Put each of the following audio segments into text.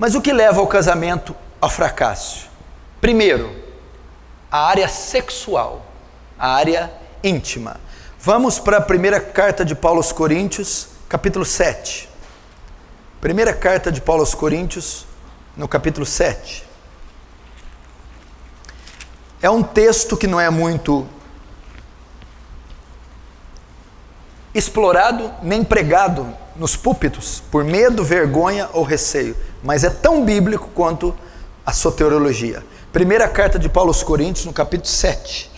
Mas o que leva ao casamento ao fracasso? Primeiro, a área sexual, a área íntima. Vamos para a primeira carta de Paulo aos Coríntios, capítulo 7. Primeira carta de Paulo aos Coríntios, no capítulo 7. É um texto que não é muito explorado nem pregado nos púlpitos, por medo, vergonha ou receio, mas é tão bíblico quanto a soteriologia. Primeira carta de Paulo aos Coríntios, no capítulo 7.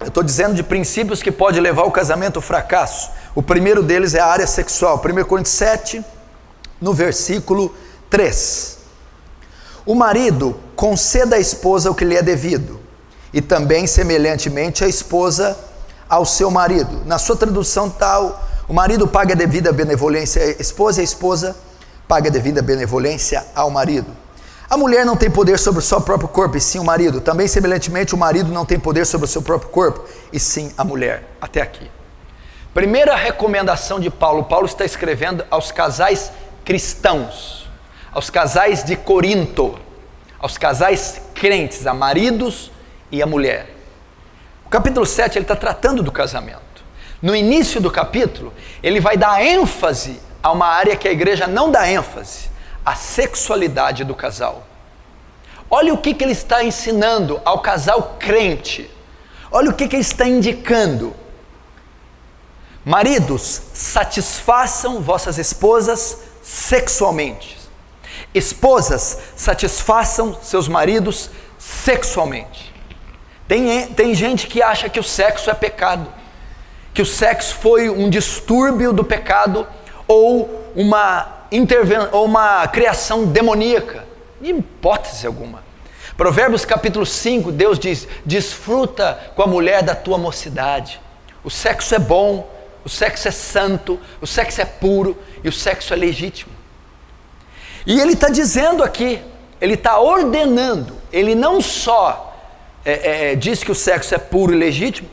Eu estou dizendo de princípios que pode levar o casamento ao fracasso. O primeiro deles é a área sexual. 1 Coríntios 7, no versículo 3. O marido conceda à esposa o que lhe é devido, e também semelhantemente a esposa ao seu marido. Na sua tradução tal, o marido paga a devida benevolência à esposa, e a esposa paga a devida benevolência ao marido. A mulher não tem poder sobre o seu próprio corpo, e sim o marido. Também semelhantemente o marido não tem poder sobre o seu próprio corpo, e sim a mulher. Até aqui. Primeira recomendação de Paulo. Paulo está escrevendo aos casais cristãos, aos casais de Corinto, aos casais crentes, a maridos e a mulher. O capítulo 7 ele está tratando do casamento. No início do capítulo, ele vai dar ênfase a uma área que a igreja não dá ênfase, a sexualidade do casal. Olha o que ele está ensinando ao casal crente. Olha o que ele está indicando. Maridos, satisfaçam vossas esposas sexualmente. Esposas, satisfaçam seus maridos sexualmente. Tem gente que acha que o sexo é pecado, que o sexo foi um distúrbio do pecado ou uma criação demoníaca. Em hipótese alguma. Provérbios capítulo 5, Deus diz: desfruta com a mulher da tua mocidade. O sexo é bom, o sexo é santo, o sexo é puro e o sexo é legítimo. E ele está dizendo aqui, ele está ordenando, ele não só diz que o sexo é puro e legítimo,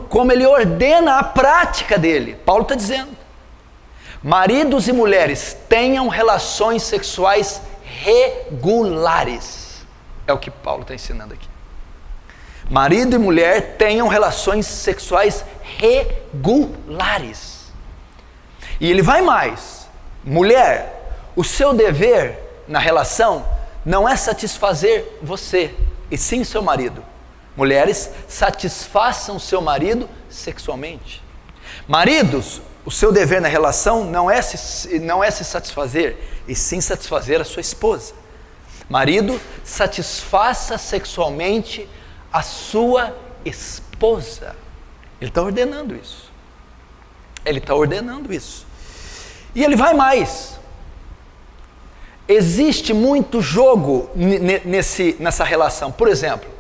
como ele ordena a prática dele. Paulo está dizendo: maridos e mulheres tenham relações sexuais regulares. É o que Paulo está ensinando aqui. Marido e mulher tenham relações sexuais regulares. E ele vai mais: mulher, o seu dever na relação não é satisfazer você, e sim seu marido. Mulheres, satisfaçam seu marido sexualmente. Maridos, o seu dever na relação não é se satisfazer, e sim satisfazer a sua esposa. Marido, satisfaça sexualmente a sua esposa. Ele está ordenando isso. Ele está ordenando isso. E ele vai mais. Existe muito jogo nessa relação. Por exemplo,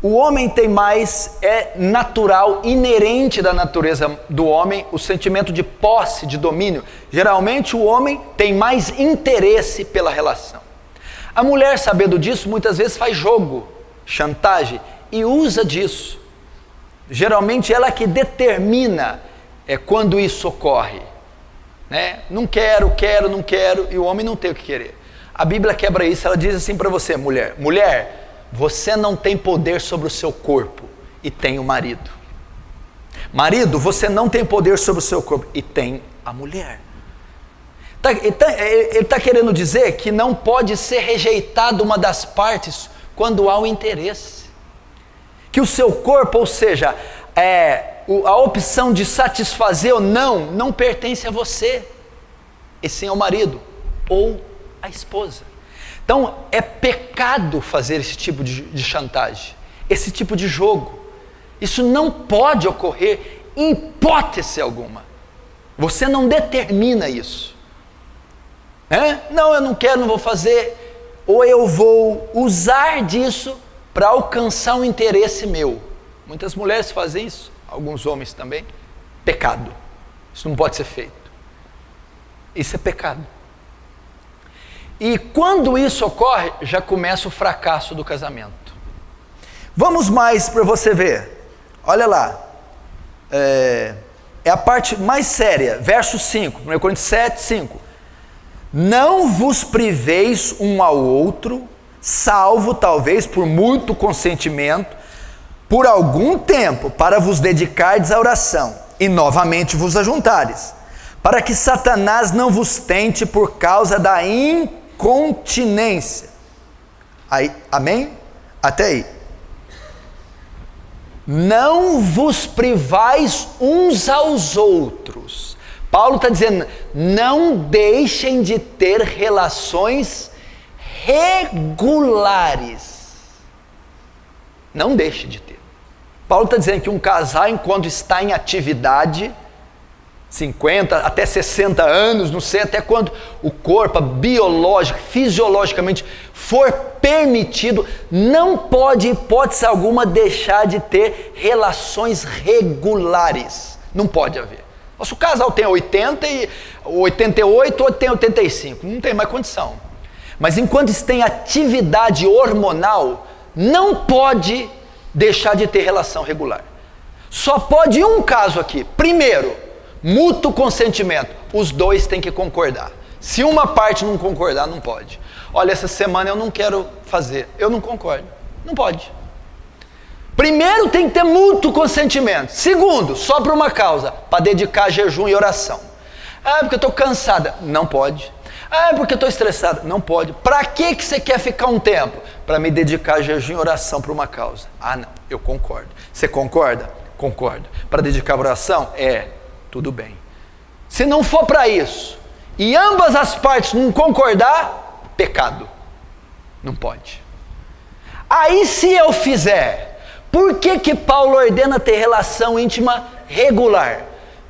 o homem tem mais, é natural, inerente da natureza do homem, o sentimento de posse, de domínio. Geralmente o homem tem mais interesse pela relação. A mulher, sabendo disso, muitas vezes faz jogo, chantagem, e usa disso. Geralmente ela que determina quando isso ocorre. Né? Não quero, não quero, e o homem não tem o que querer. A Bíblia quebra isso, ela diz assim para você: mulher, você não tem poder sobre o seu corpo, e tem o marido. Marido, você não tem poder sobre o seu corpo, e tem a mulher. Ele está querendo dizer que não pode ser rejeitada uma das partes quando há o interesse. Que o seu corpo, ou seja, a opção de satisfazer ou não pertence a você, e sim ao marido ou à esposa. Então é pecado fazer esse tipo de chantagem, esse tipo de jogo. Isso não pode ocorrer em hipótese alguma. Você não determina isso. Não, eu não quero, não vou fazer, ou eu vou usar disso para alcançar um interesse meu. Muitas mulheres fazem isso, alguns homens também. Pecado. Isso não pode ser feito. Isso é pecado. E quando isso ocorre, já começa o fracasso do casamento. Vamos mais para você ver. Olha lá. é a parte mais séria, verso 5, 1 Coríntios 7, 5. Não vos priveis um ao outro, salvo talvez por muito consentimento, por algum tempo, para vos dedicardes à oração, e novamente vos ajuntares, para que Satanás não vos tente por causa da incontinência. Aí, amém? Até aí. Não vos privais uns aos outros. Paulo está dizendo, não deixem de ter relações regulares. Não deixe de ter. Paulo está dizendo que um casal, enquanto está em atividade, 50 até 60 anos, não sei até quando o corpo biológico, fisiologicamente for permitido, não pode, hipótese alguma, deixar de ter relações regulares. Não pode haver. Se o casal tem 80 e 88 ou tem 85, não tem mais condição. Mas enquanto está em atividade hormonal, não pode deixar de ter relação regular. Só pode um caso aqui. Primeiro, mútuo consentimento. Os dois têm que concordar. Se uma parte não concordar, não pode. Olha, essa semana eu não quero fazer. Eu não concordo. Não pode. Primeiro, tem que ter mútuo consentimento. Segundo, só por uma causa, para dedicar a jejum e oração. Ah, porque eu estou cansada. Não pode. Ah, porque eu estou estressada. Não pode. Para que você quer ficar um tempo? Para me dedicar a jejum e oração por uma causa. Ah, não, eu concordo. Você concorda? Concordo. Para dedicar a oração? Tudo bem. Se não for para isso, e ambas as partes não concordar, pecado. Não pode. Aí se eu fizer, por que Paulo ordena ter relação íntima regular?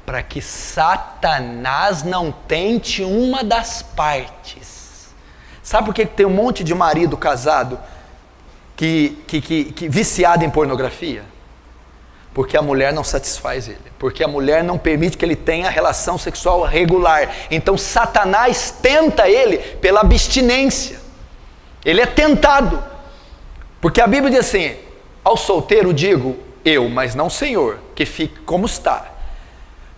Para que Satanás não tente uma das partes. Sabe por que tem um monte de marido casado que viciado em pornografia? Porque a mulher não satisfaz ele. Porque a mulher não permite que ele tenha relação sexual regular. Então Satanás tenta ele pela abstinência. Ele é tentado. Porque a Bíblia diz assim, ao solteiro digo, eu, mas não Senhor, que fique como está.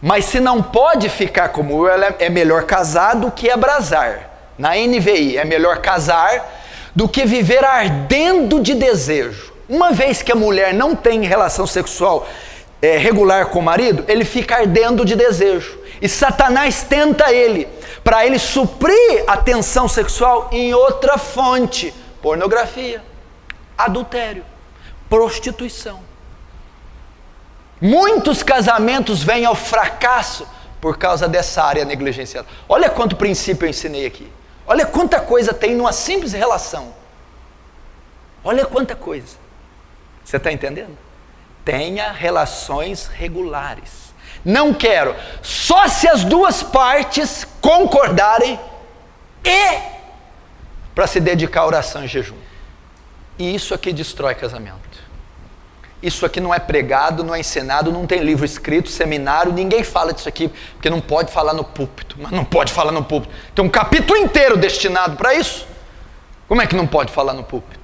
Mas se não pode ficar como eu, é melhor casar do que abrasar. Na NVI, é melhor casar do que viver ardendo de desejo. Uma vez que a mulher não tem relação sexual regular com o marido, ele fica ardendo de desejo. E Satanás tenta ele, para ele suprir a tensão sexual em outra fonte. Pornografia, adultério, prostituição. Muitos casamentos vêm ao fracasso por causa dessa área negligenciada. Olha quanto princípio eu ensinei aqui. Olha quanta coisa tem numa simples relação. Olha quanta coisa. Você está entendendo? Tenha relações regulares. Não quero. Só se as duas partes concordarem e para se dedicar à oração e jejum. E isso aqui destrói casamento. Isso aqui não é pregado, não é ensinado, não tem livro escrito, seminário, ninguém fala disso aqui, porque não pode falar no púlpito. Mas não pode falar no púlpito. Tem um capítulo inteiro destinado para isso. Como é que não pode falar no púlpito?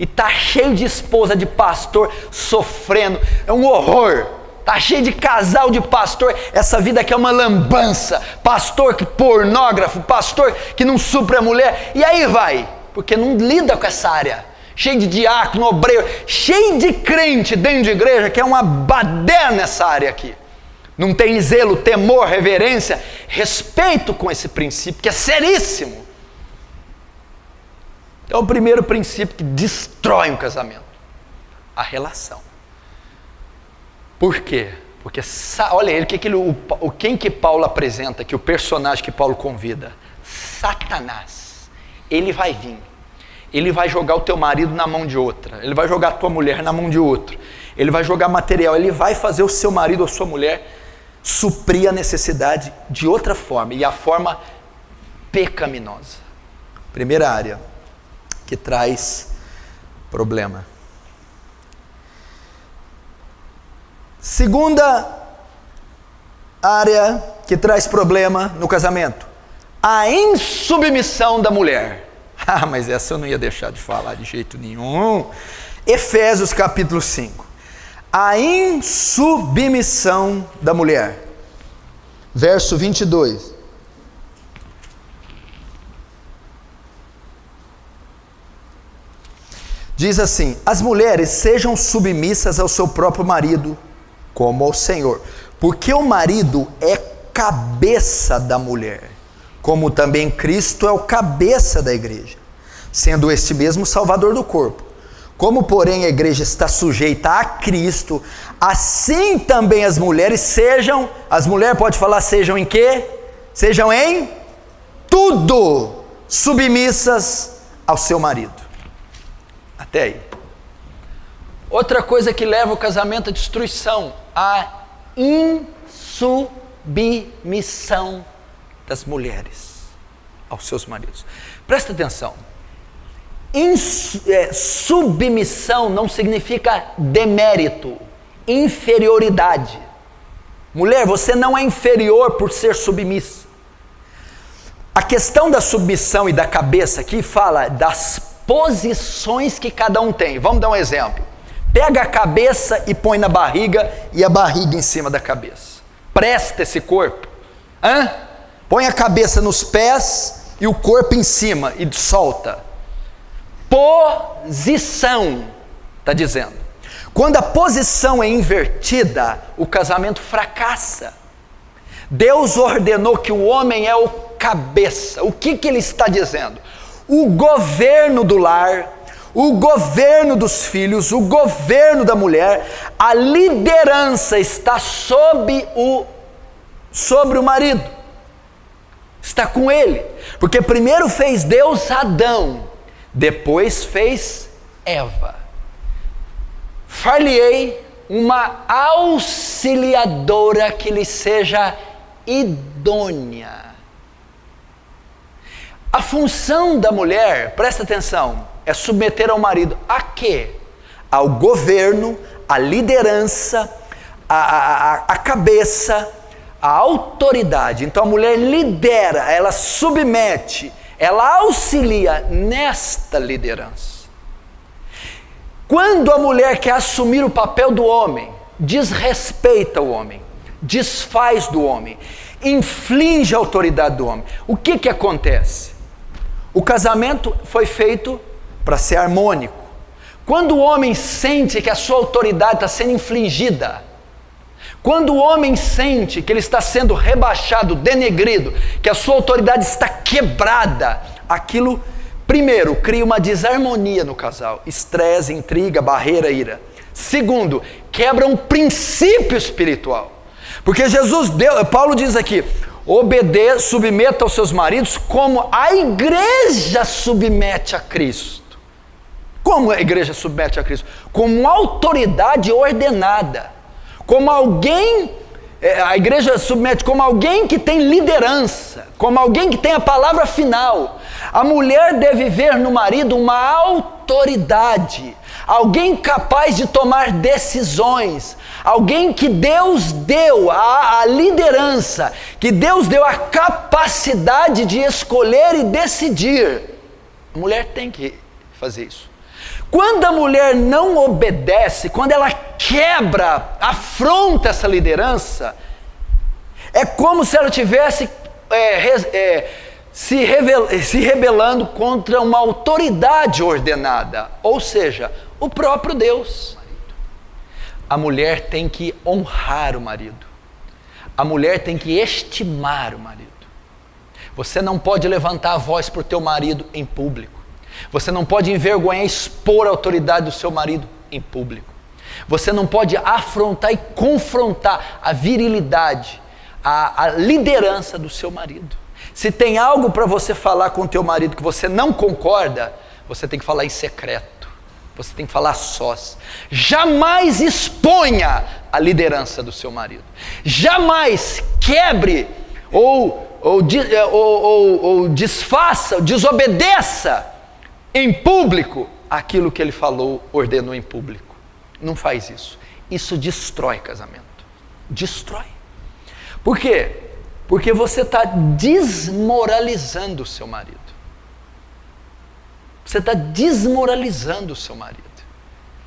E está cheio de esposa de pastor sofrendo, é um horror. Está cheio de casal de pastor, essa vida aqui é uma lambança. Pastor que pornógrafo, pastor que não supre a mulher, e aí vai, porque não lida com essa área. Cheio de diácono, obreiro, cheio de crente dentro de igreja, que é uma baderna nessa área aqui. Não tem zelo, temor, reverência, respeito com esse princípio, que é seríssimo. É o primeiro princípio que destrói um casamento. A relação. Por quê? Porque, olha ele, quem que Paulo apresenta, que o personagem que Paulo convida? Satanás. Ele vai vir. Ele vai jogar o teu marido na mão de outra. Ele vai jogar a tua mulher na mão de outro. Ele vai jogar material. Ele vai fazer o seu marido ou sua mulher suprir a necessidade de outra forma. E a forma pecaminosa. Primeira área que traz problema. Segunda área que traz problema no casamento. A insubmissão da mulher. Ah, mas essa eu não ia deixar de falar de jeito nenhum. Efésios capítulo 5. a insubmissão da mulher. Verso 22. Diz assim: as mulheres sejam submissas ao seu próprio marido, como ao Senhor, porque o marido é cabeça da mulher, como também Cristo é o cabeça da igreja, sendo este mesmo Salvador do corpo. Como, porém, a igreja está sujeita a Cristo, assim também as mulheres sejam, as mulheres pode falar sejam em quê? Sejam em tudo submissas ao seu marido. Até aí. Outra coisa que leva o casamento à destruição, a insubmissão das mulheres aos seus maridos. Presta atenção. Submissão não significa demérito, inferioridade. Mulher, você não é inferior por ser submissa. A questão da submissão e da cabeça aqui fala das posições que cada um tem. Vamos dar um exemplo. Pega a cabeça e põe na barriga e a barriga em cima da cabeça. Presta esse corpo. Põe a cabeça nos pés e o corpo em cima e solta. Posição, está dizendo. Quando a posição é invertida, o casamento fracassa. Deus ordenou que o homem é o cabeça. O que ele está dizendo? O governo do lar, o governo dos filhos, o governo da mulher, a liderança está sobre o marido. Está com ele. Porque primeiro fez Deus Adão, depois fez Eva. Far-lhe-ei uma auxiliadora que lhe seja idônea. A função da mulher, presta atenção, é submeter ao marido a quê? Ao governo, à liderança, à cabeça, à autoridade. Então a mulher lidera, ela submete, ela auxilia nesta liderança. Quando a mulher quer assumir o papel do homem, desrespeita o homem, desfaz do homem, inflige a autoridade do homem, o que acontece? O casamento foi feito para ser harmônico. Quando o homem sente que a sua autoridade está sendo infligida, quando o homem sente que ele está sendo rebaixado, denegrido, que a sua autoridade está quebrada, aquilo, primeiro, cria uma desarmonia no casal, estresse, intriga, barreira, ira. Segundo, quebra um princípio espiritual, porque Paulo diz aqui, submeta aos seus maridos como a igreja submete a Cristo. Como a igreja submete a Cristo? Como autoridade ordenada, como alguém, a igreja submete como alguém que tem liderança, como alguém que tem a palavra final. A mulher deve ver no marido uma autoridade, alguém capaz de tomar decisões, alguém que Deus deu a liderança, que Deus deu a capacidade de escolher e decidir. A mulher tem que fazer isso. Quando a mulher não obedece, quando ela quebra, afronta essa liderança, é como se ela tivesse se rebelando contra uma autoridade ordenada, ou seja, o próprio Deus. A mulher tem que honrar o marido, a mulher tem que estimar o marido. Você não pode levantar a voz para o teu marido em público, você não pode envergonhar e expor a autoridade do seu marido em público, você não pode afrontar e confrontar a virilidade, a liderança do seu marido. Se tem algo para você falar com o teu marido que você não concorda, você tem que falar em secreto, você tem que falar sós. Jamais exponha a liderança do seu marido, jamais quebre ou desfaça, desobedeça em público aquilo que ele falou, ordenou em público. Não faz isso. Isso destrói casamento. Destrói. Por quê? Porque você está desmoralizando o seu marido. Você está desmoralizando o seu marido.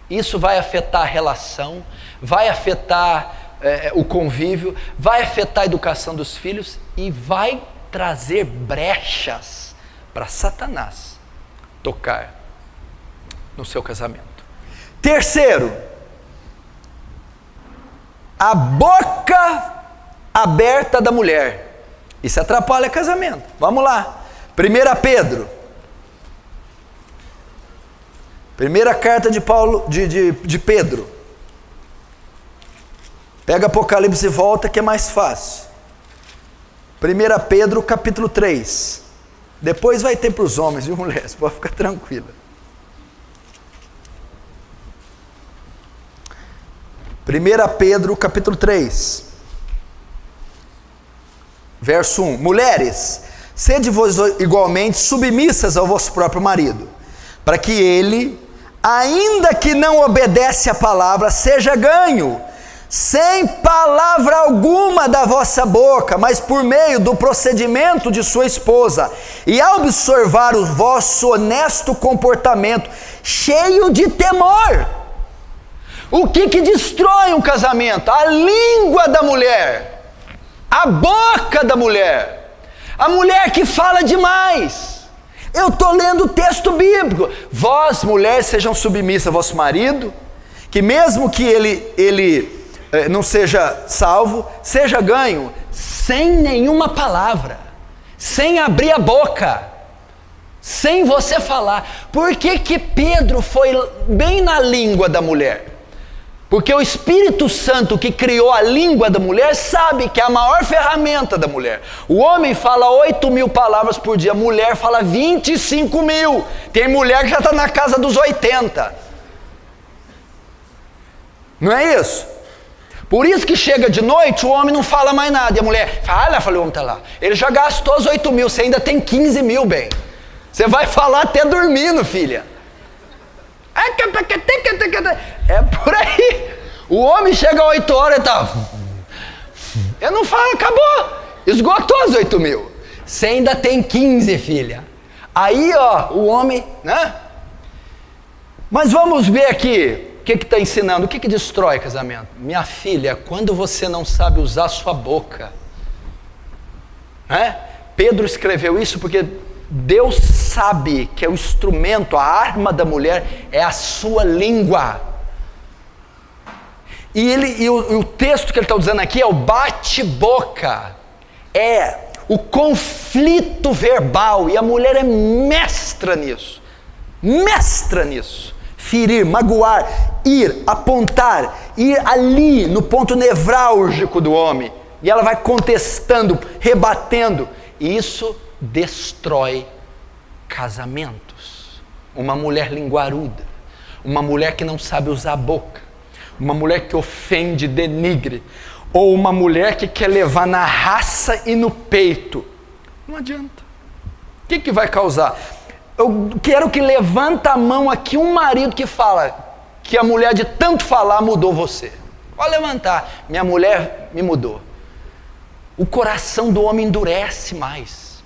Isso vai afetar a relação, vai afetar o convívio, vai afetar a educação dos filhos e vai trazer brechas para Satanás tocar no seu casamento. Terceiro, a boca aberta da mulher. Isso atrapalha casamento. Vamos lá. 1 Pedro. Primeira carta de Paulo, de Pedro. Pega Apocalipse e volta que é mais fácil. 1 Pedro capítulo 3. Depois vai ter para os homens, viu, mulheres? Pode ficar tranquila. 1 Pedro capítulo 3. Verso 1. Mulheres, sede vós igualmente submissas ao vosso próprio marido, para que ele, ainda que não obedece à palavra, seja ganho, sem palavra alguma da vossa boca, mas por meio do procedimento de sua esposa, e ao observar o vosso honesto comportamento, cheio de temor. O que destrói um casamento? A língua da mulher, a boca da mulher, a mulher que fala demais. Eu estou lendo o texto bíblico. Vós, mulheres, sejam submissas ao vosso marido, que mesmo que ele não seja salvo, seja ganho, sem nenhuma palavra, sem abrir a boca, sem você falar. Por que Pedro foi bem na língua da mulher? Porque o Espírito Santo que criou a língua da mulher sabe que é a maior ferramenta da mulher. O homem fala 8.000 palavras por dia, a mulher fala 25.000. Tem mulher que já está na casa dos 80. Não é isso? Por isso que chega de noite, o homem não fala mais nada. E a mulher fala, o homem está lá. Ele já gastou os 8.000, você ainda tem 15.000, bem. Você vai falar até dormindo, filha. É por aí. O homem chega às 8 horas e tá. Eu não falo, acabou. Esgotou as 8.000. Você ainda tem 15, filha. Aí, ó, o homem, né? Mas vamos ver aqui o que está ensinando. O que destrói casamento? Minha filha, quando você não sabe usar sua boca, né? Pedro escreveu isso porque Deus sabe que é o instrumento, a arma da mulher é a sua língua. E o texto que ele está usando aqui é o bate-boca, é o conflito verbal, e a mulher é mestra nisso. Ferir, magoar, ir, apontar, ir ali no ponto nevrálgico do homem, e ela vai contestando, rebatendo, e isso destrói casamentos. Uma mulher linguaruda, uma mulher que não sabe usar a boca, uma mulher que ofende, denigre, ou uma mulher que quer levar na raça e no peito, não adianta. O que vai causar? Eu quero que levanta a mão aqui um marido que fala que a mulher de tanto falar mudou você. Pode levantar, minha mulher me mudou. O coração do homem endurece mais.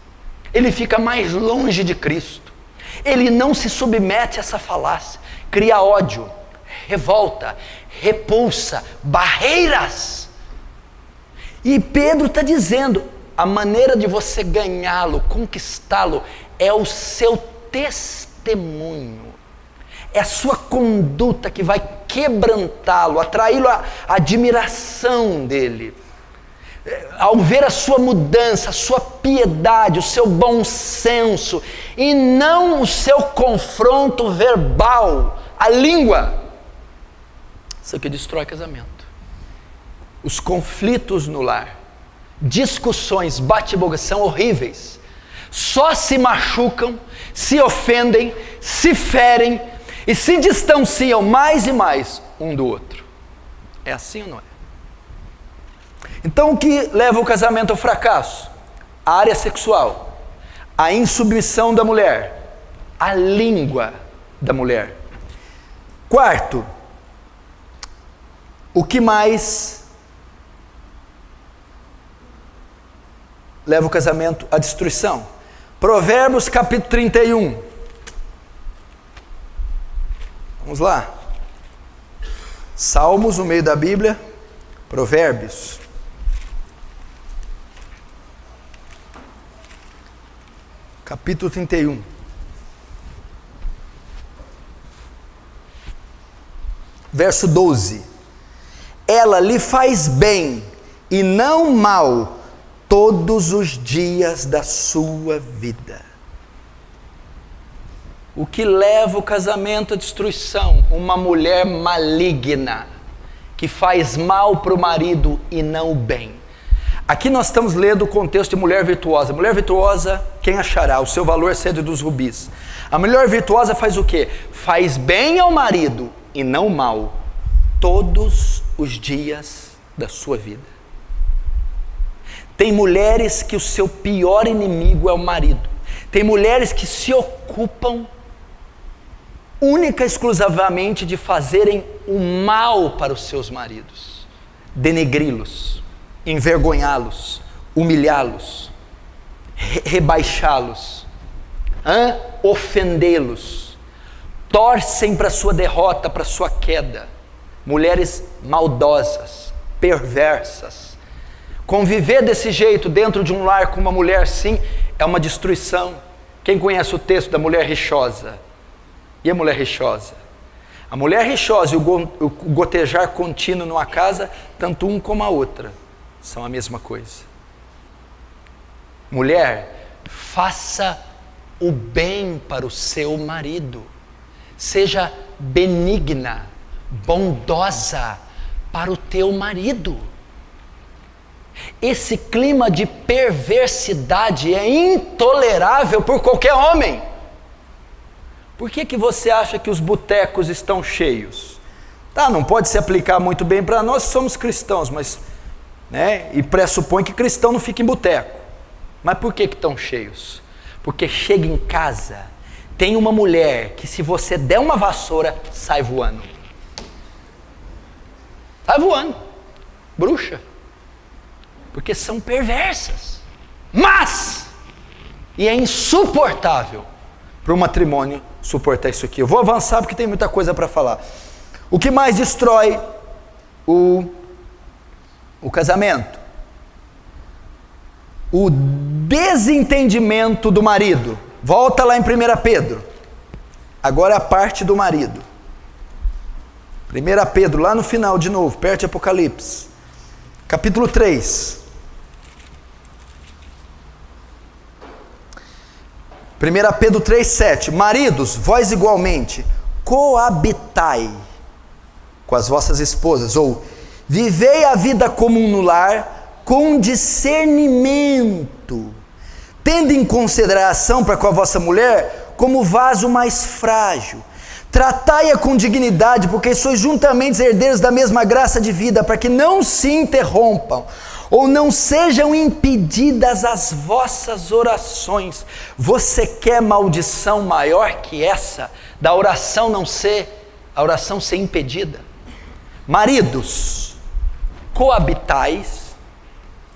Ele fica mais longe de Cristo. Ele não se submete a essa falácia. Cria ódio, revolta, repulsa, barreiras. E Pedro está dizendo, a maneira de você ganhá-lo, conquistá-lo, é o seu testemunho. É a sua conduta que vai quebrantá-lo, atraí-lo à admiração dele. Ao ver a sua mudança, a sua piedade, o seu bom senso, e não o seu confronto verbal, a língua. Isso aqui destrói casamento. Os conflitos no lar, discussões, bate-boca são horríveis. Só se machucam, se ofendem, se ferem e se distanciam mais e mais um do outro. É assim ou não é? Então o que leva o casamento ao fracasso? A área sexual, a insubmissão da mulher, a língua da mulher. Quarto, o que mais leva o casamento à destruição? Provérbios capítulo 31. Vamos lá. Salmos no meio da Bíblia, Provérbios. Capítulo 31. Verso 12. Ela lhe faz bem e não mal todos os dias da sua vida. O que leva o casamento à destruição? Uma mulher maligna, que faz mal para o marido e não o bem. Aqui nós estamos lendo o contexto de mulher virtuosa. Mulher virtuosa, quem achará? O seu valor excede dos rubis. A mulher virtuosa faz o quê? Faz bem ao marido e não mal, todos os dias da sua vida. Tem mulheres que o seu pior inimigo é o marido. Tem mulheres que se ocupam única e exclusivamente de fazerem o mal para os seus maridos, denegri-los, envergonhá-los, humilhá-los, rebaixá-los, ofendê-los, torcem para a sua derrota, para a sua queda. Mulheres maldosas, perversas. Conviver desse jeito dentro de um lar com uma mulher assim é uma destruição. Quem conhece o texto da mulher rixosa? E a mulher rixosa? A mulher rixosa e o gotejar contínuo numa casa, tanto um como a outra, são a mesma coisa. Mulher, faça o bem para o seu marido. Seja benigna, bondosa para o teu marido. Esse clima de perversidade é intolerável por qualquer homem. Por que você acha que os botecos estão cheios? Tá, não pode se aplicar muito bem para nós, somos cristãos, mas, e pressupõe que cristão não fica em boteco. Mas por que estão cheios? Porque chega em casa, tem uma mulher que se você der uma vassoura, sai voando. Sai voando. Bruxa. Porque são perversas. Mas, e é insuportável para o matrimônio suportar isso aqui. Eu vou avançar porque tem muita coisa para falar. O que mais destrói o casamento? O desentendimento do marido. Volta lá em 1 Pedro. Agora é a parte do marido. 1 Pedro, lá no final de novo, perto de Apocalipse. Capítulo 3. 1 Pedro 3,7. Maridos, vós igualmente coabitai com as vossas esposas, ou vivei a vida comum no lar com discernimento, tendo em consideração para com a vossa mulher como vaso mais frágil. Tratai-a com dignidade, porque sois juntamente herdeiros da mesma graça de vida, para que não se interrompam ou não sejam impedidas as vossas orações. Você quer maldição maior que essa, da oração ser impedida? Maridos, coabitais,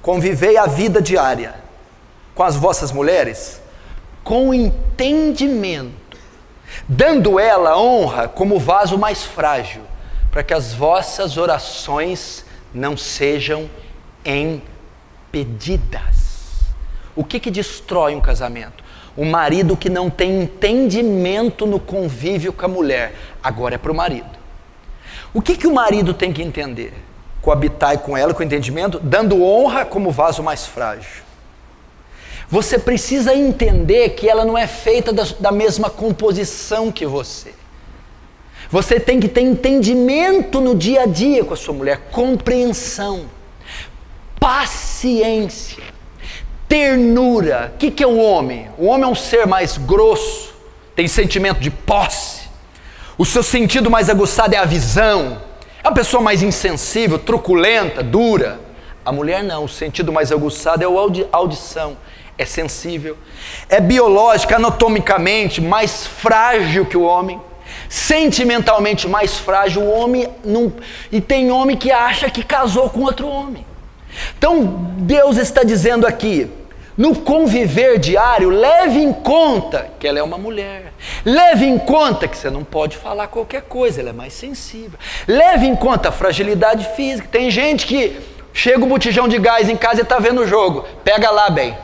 convivei a vida diária com as vossas mulheres, com entendimento, dando ela honra como vaso mais frágil, para que as vossas orações não sejam impedidas. O que destrói um casamento? O marido que não tem entendimento no convívio com a mulher. Agora é para o marido. O que o marido tem que entender? Coabitar com ela com entendimento, dando honra como vaso mais frágil. Você precisa entender que ela não é feita da mesma composição que você. Você tem que ter entendimento no dia a dia com a sua mulher, compreensão, paciência, ternura. O que é o homem? O homem é um ser mais grosso, tem sentimento de posse. O seu sentido mais aguçado é a visão. É uma pessoa mais insensível, truculenta, dura. A mulher não, o sentido mais aguçado é a audição. É sensível, é biológica, anatomicamente mais frágil que o homem, sentimentalmente mais frágil. O homem não, e tem homem que acha que casou com outro homem. Então Deus está dizendo aqui, no conviver diário, leve em conta que ela é uma mulher, Leve em conta que você não pode falar qualquer coisa, ela é mais sensível. Leve em conta a fragilidade física. Tem gente que chega o botijão de gás em casa e está vendo o jogo. Pega lá, bem.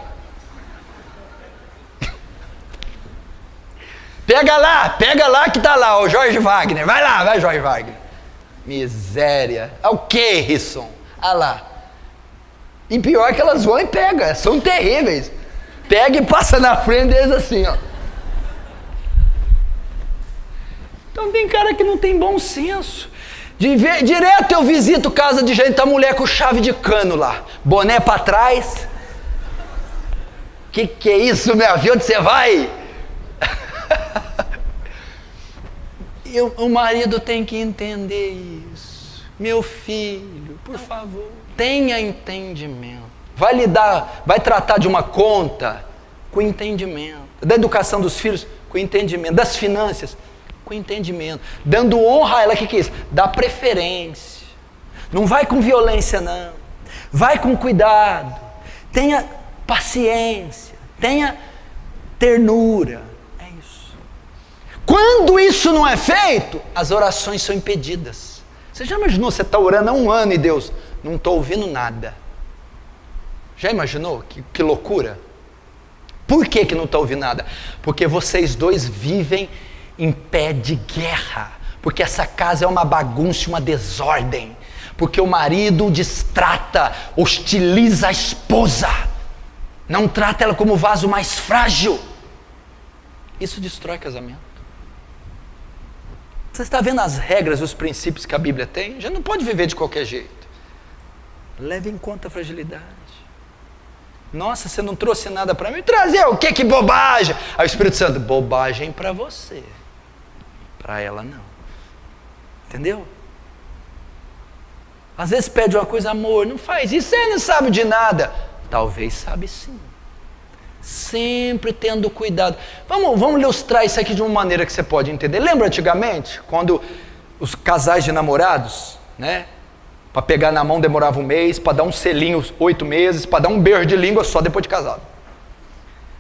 Pega lá que está lá, o Jorge Wagner. Vai Jorge Wagner. Miséria. É o que, Risson? Ah lá. E pior que elas vão e pegam, são terríveis. Pega e passa na frente deles assim, ó. Então tem cara que não tem bom senso. Direto eu visito casa de gente, tá mulher com chave de cano lá. Boné pra trás. Que é isso, meu filho? Onde você vai? E o marido tem que entender isso. Meu filho, por favor, tenha entendimento. Vai tratar de uma conta com entendimento. Da educação dos filhos, com entendimento. Das finanças, com entendimento. Dando honra a ela, o que é isso? Dá preferência. Não vai com violência, não. Vai com cuidado. Tenha paciência. Tenha ternura. É isso. Quando isso não é feito, as orações são impedidas. Você já imaginou, você está orando há 1 ano e Deus, não estou ouvindo nada. Já imaginou? Que loucura. Por que não está ouvindo nada? Porque vocês dois vivem em pé de guerra. Porque essa casa é uma bagunça, uma desordem. Porque o marido destrata, hostiliza a esposa. Não trata ela como o vaso mais frágil. Isso destrói casamento. Você está vendo as regras, os princípios que a Bíblia tem? Já não pode viver de qualquer jeito. Leve em conta a fragilidade. Nossa, você não trouxe nada para mim? Trazer o quê? Que bobagem! Aí o Espírito Santo, bobagem para você. Para ela não. Entendeu? Às vezes pede uma coisa, amor, não faz isso, você não sabe de nada. Talvez sabe sim. Sempre tendo cuidado. Vamos ilustrar isso aqui de uma maneira que você pode entender. Lembra antigamente, quando os casais de namorados, né? Para pegar na mão demorava 1 mês, para dar um selinho 8 meses, para dar um beijo de língua só depois de casado.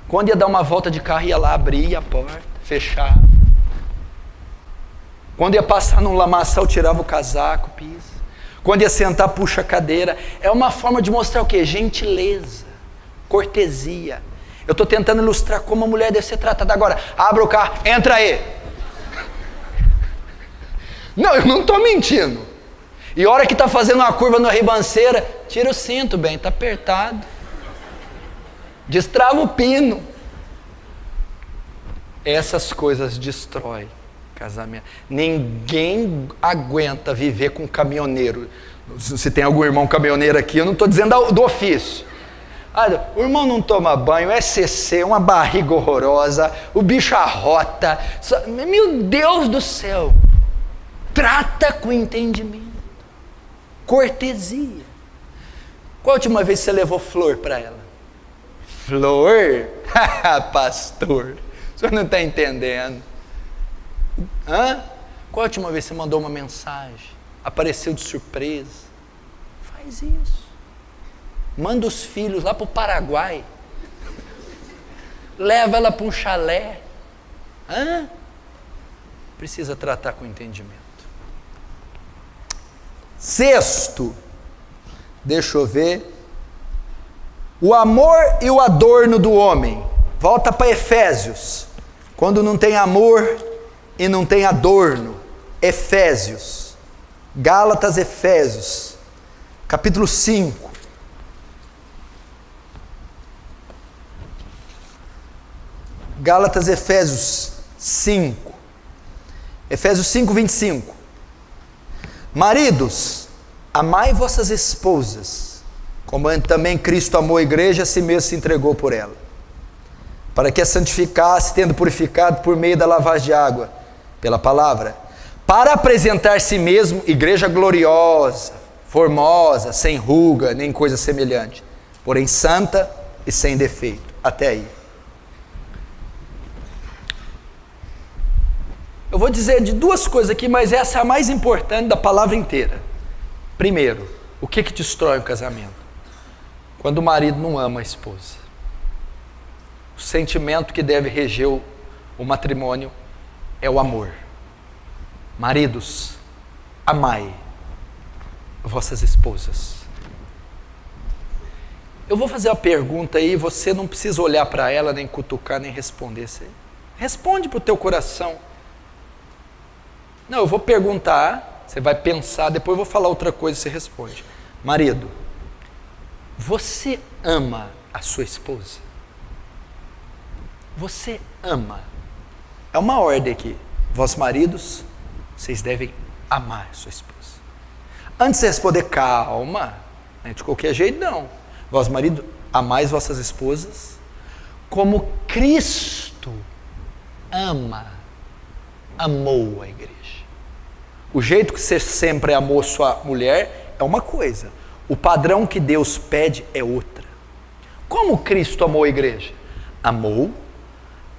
Quando ia dar uma volta de carro, ia lá, abria a porta, fechava. Quando ia passar num lamaçal, tirava o casaco, pisa. Quando ia sentar, puxa a cadeira. É uma forma de mostrar o quê? Gentileza, cortesia. Eu estou tentando ilustrar como a mulher deve ser tratada. Agora, abra o carro, entra aí. Não, eu não estou mentindo. E a hora que está fazendo uma curva na ribanceira, tira o cinto, bem, está apertado. Destrava o pino. Essas coisas destroem casamento. Ninguém aguenta viver com caminhoneiro. Se tem algum irmão caminhoneiro aqui, eu não estou dizendo do ofício. O irmão não toma banho, é CC, uma barriga horrorosa, o bicho arrota. Meu Deus do céu. Trata com entendimento. Cortesia. Qual a última vez você levou flor para ela? Flor? Pastor, o senhor não está entendendo. Qual a última vez você mandou uma mensagem? Apareceu de surpresa? Faz isso. Manda os filhos lá para o Paraguai. Leva ela para um chalé. Precisa tratar com entendimento. Sexto, deixa eu ver, o amor e o adorno do homem. Volta para Efésios. Quando não tem amor e não tem adorno. Efésios. Gálatas, Efésios. Capítulo 5. Gálatas, Efésios 5. Efésios 5, 25. Maridos, amai vossas esposas, como também Cristo amou a igreja, a si mesmo se entregou por ela, para que a santificasse, tendo purificado por meio da lavagem de água, pela palavra, para apresentar a si mesmo igreja gloriosa, formosa, sem ruga, nem coisa semelhante, porém santa e sem defeito. Até aí. Eu vou dizer de 2 coisas aqui, mas essa é a mais importante da palavra inteira. Primeiro, o que destrói um casamento? Quando o marido não ama a esposa. O sentimento que deve reger O matrimônio é o amor. Maridos, amai vossas esposas. Eu vou fazer uma pergunta aí, você não precisa olhar para ela, nem cutucar, nem responder. Você responde para o teu coração. Não, eu vou perguntar, você vai pensar, depois eu vou falar outra coisa e você responde. Marido, você ama a sua esposa? Você ama? É uma ordem aqui. Vós maridos, vocês devem amar a sua esposa. Antes de responder, calma, de qualquer jeito não. Vós marido, amais vossas esposas como Cristo amou a igreja. O jeito que você sempre amou sua mulher é uma coisa. O padrão que Deus pede é outra. Como Cristo amou a igreja? Amou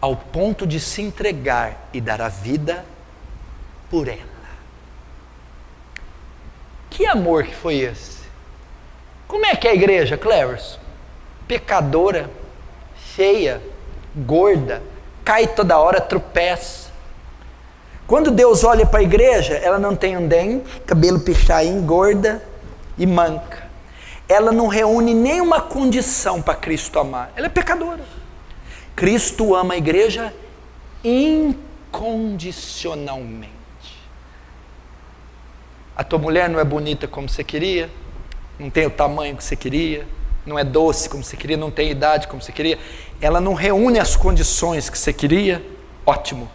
ao ponto de se entregar e dar a vida por ela. Que amor que foi esse? Como é que é a igreja, Cleverson? Pecadora, feia, gorda, cai toda hora, tropeça. Quando Deus olha para a igreja, ela não tem um dente, cabelo pichain, gorda e manca. Ela não reúne nenhuma condição para Cristo amar. Ela é pecadora. Cristo ama a igreja incondicionalmente. A tua mulher não é bonita como você queria, não tem o tamanho que você queria, não é doce como você queria, não tem idade como você queria, ela não reúne as condições que você queria, ótimo.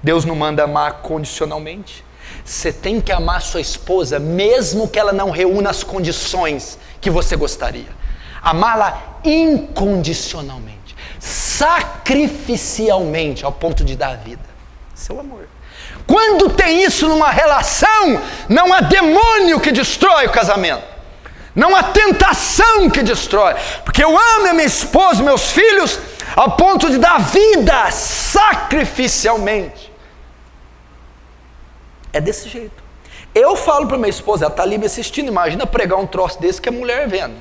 Deus não manda amar condicionalmente. Você tem que amar sua esposa, mesmo que ela não reúna as condições que você gostaria. Amá-la incondicionalmente, sacrificialmente, ao ponto de dar a vida. Seu amor. Quando tem isso numa relação, não há demônio que destrói o casamento. Não há tentação que destrói. Porque eu amo a minha esposa, meus filhos, ao ponto de dar vida sacrificialmente. É desse jeito. Eu falo para minha esposa, ela está ali me assistindo, imagina pregar um troço desse que a mulher vendo.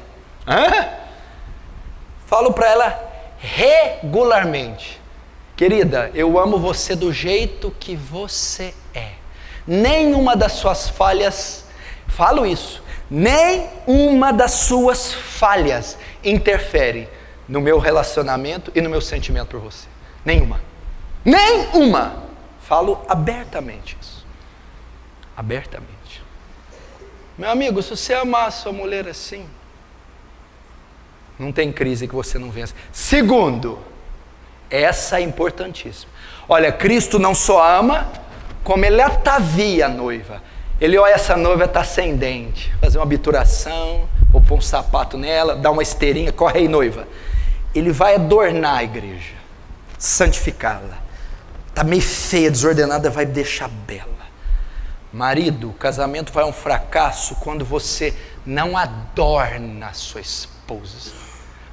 Falo para ela regularmente. Querida, eu amo você do jeito que você é. Nenhuma das suas falhas, falo isso, nenhuma das suas falhas interfere no meu relacionamento e no meu sentimento por você. Nenhuma. Nenhuma. Falo abertamente isso. Abertamente. Meu amigo, se você amar a sua mulher assim, não tem crise que você não vença. Segundo, essa é importantíssima. Olha, Cristo não só ama, como ele atavia a noiva. Ele olha, essa noiva está sem dente, fazer uma obturação, ou pôr um sapato nela, dar uma esteirinha, corre aí, noiva. Ele vai adornar a igreja, santificá-la. Está meio feia, desordenada, vai deixar bela. Marido, o casamento vai um fracasso quando você não adorna a sua esposa.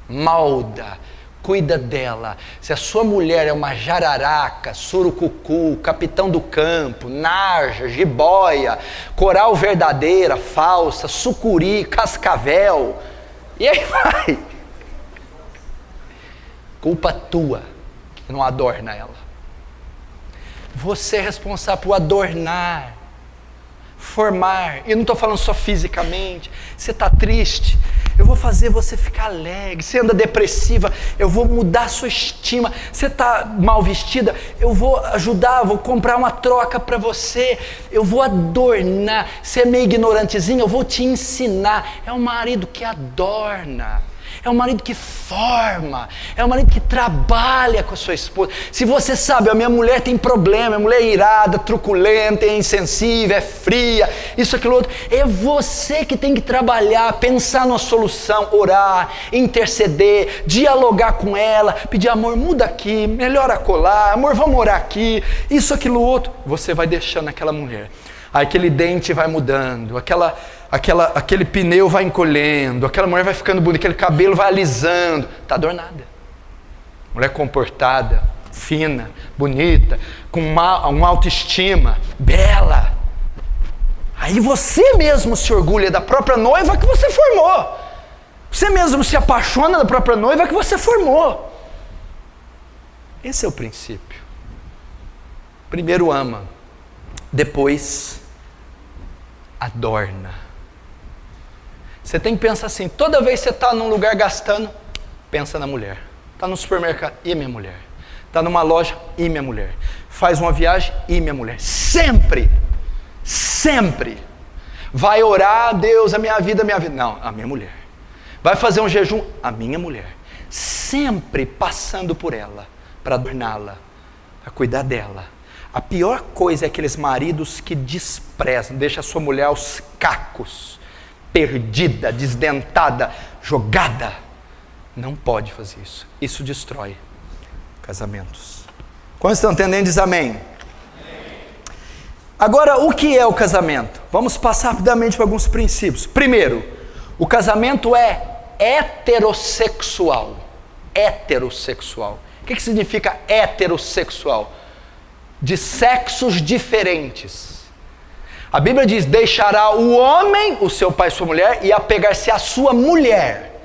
Molda, cuida dela. Se a sua mulher é uma jararaca, surucucu, capitão do campo, narja, jiboia, coral verdadeira, falsa, sucuri, cascavel, e aí vai. Culpa tua que não adorna ela. Você é responsável por adornar, formar. E não estou falando só fisicamente. Você está triste, eu vou fazer você ficar alegre. Você anda depressiva, eu vou mudar a sua estima. Você está mal vestida, eu vou ajudar, vou comprar uma troca para você. Eu vou adornar. Você é meio ignorantezinho, eu vou te ensinar. É um marido que adorna. É um marido que forma, é um marido que trabalha com a sua esposa. Se você sabe, a minha mulher tem problema, minha mulher é irada, truculenta, é insensível, é fria, isso, aquilo, outro. É você que tem que trabalhar, pensar numa solução, orar, interceder, dialogar com ela, pedir, amor, muda aqui, melhora acolá, amor, vamos orar aqui, isso, aquilo, outro. Você vai deixando aquela mulher. Aí aquele dente vai mudando, aquele pneu vai encolhendo, aquela mulher vai ficando bonita, aquele cabelo vai alisando. Está adornada. Mulher comportada, fina, bonita, com uma autoestima, bela. Aí você mesmo se orgulha da própria noiva que você formou. Você mesmo se apaixona da própria noiva que você formou. Esse é o princípio. Primeiro ama, depois adorna. Você tem que pensar assim, toda vez que você está num lugar gastando, pensa na mulher. Está no supermercado, e minha mulher? Está numa loja, e minha mulher? Faz uma viagem, e minha mulher? Sempre, sempre. Vai orar, Deus, a minha vida. Não, a minha mulher. Vai fazer um jejum, a minha mulher. Sempre passando por ela, para adorná-la, para cuidar dela. A pior coisa é aqueles maridos que desprezam, deixam a sua mulher aos cacos, perdida, desdentada, jogada. Não pode fazer isso. Isso destrói casamentos. Quando estão entendendo, diz amém. Agora, o que é o casamento? Vamos passar rapidamente por alguns princípios. Primeiro, o casamento é heterossexual. Heterossexual. O que significa heterossexual? De sexos diferentes. A Bíblia diz, deixará o homem, o seu pai e sua mulher, e apegar-se à sua mulher.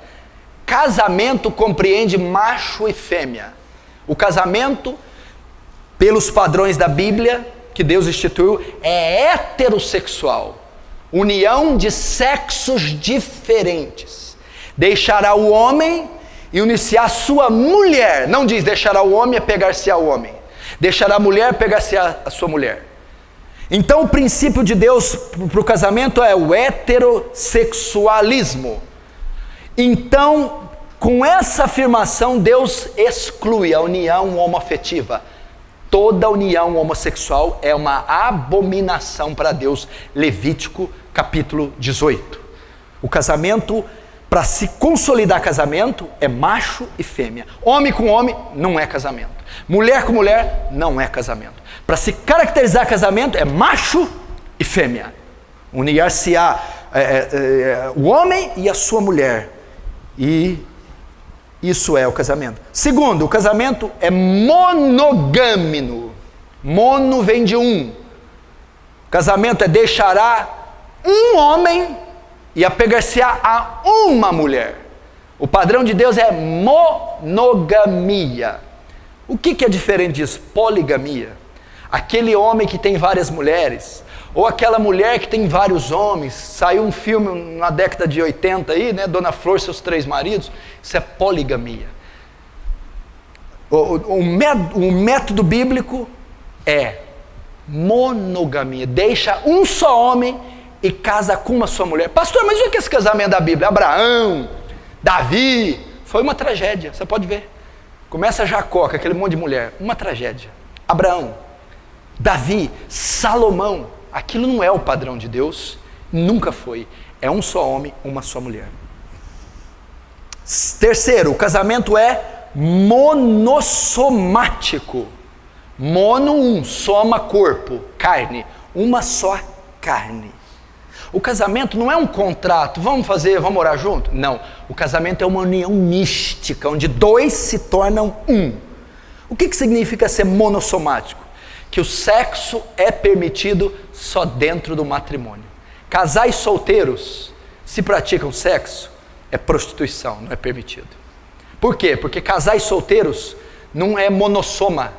Casamento compreende macho e fêmea. O casamento, pelos padrões da Bíblia, que Deus instituiu, é heterossexual. União de sexos diferentes. Deixará o homem e unir-se à sua mulher. Não diz deixará o homem e apegar-se ao homem. Deixará a mulher e pegar-se a sua mulher. Então o princípio de Deus para o casamento é o heterossexualismo. Então, com essa afirmação, Deus exclui a união homoafetiva. Toda união homossexual é uma abominação para Deus. Levítico capítulo 18. O casamento, para se consolidar casamento, é macho e fêmea. Homem com homem não é casamento. Mulher com mulher não é casamento. Para se caracterizar casamento é macho e fêmea. Unir-se-á o homem e a sua mulher. E isso é o casamento. Segundo, o casamento é monogâmico. Mono vem de um. O casamento é deixará um homem e apegar-se-á a uma mulher. O padrão de Deus é monogamia. O que é diferente disso? Poligamia. Aquele homem que tem várias mulheres, ou aquela mulher que tem vários homens. Saiu um filme na década de 80 aí, né? Dona Flor e seus 3 maridos. Isso é poligamia. O método bíblico é monogamia. Deixa um só homem e casa com uma só mulher. Pastor, mas o que é esse casamento da Bíblia? Abraão, Davi, foi uma tragédia, você pode ver. Começa Jacó, com aquele monte de mulher, uma tragédia. Abraão, Davi, Salomão, aquilo não é o padrão de Deus, nunca foi. É um só homem, uma só mulher. Terceiro, o casamento é monossomático. Mono, um, soma, corpo, carne, uma só carne. O casamento não é um contrato, vamos morar junto? Não, o casamento é uma união mística, onde 2 se tornam um. O que significa ser monossomático? Que o sexo é permitido só dentro do matrimônio. Casais solteiros, se praticam sexo, é prostituição, não é permitido. Por quê? Porque casais solteiros não é monossoma,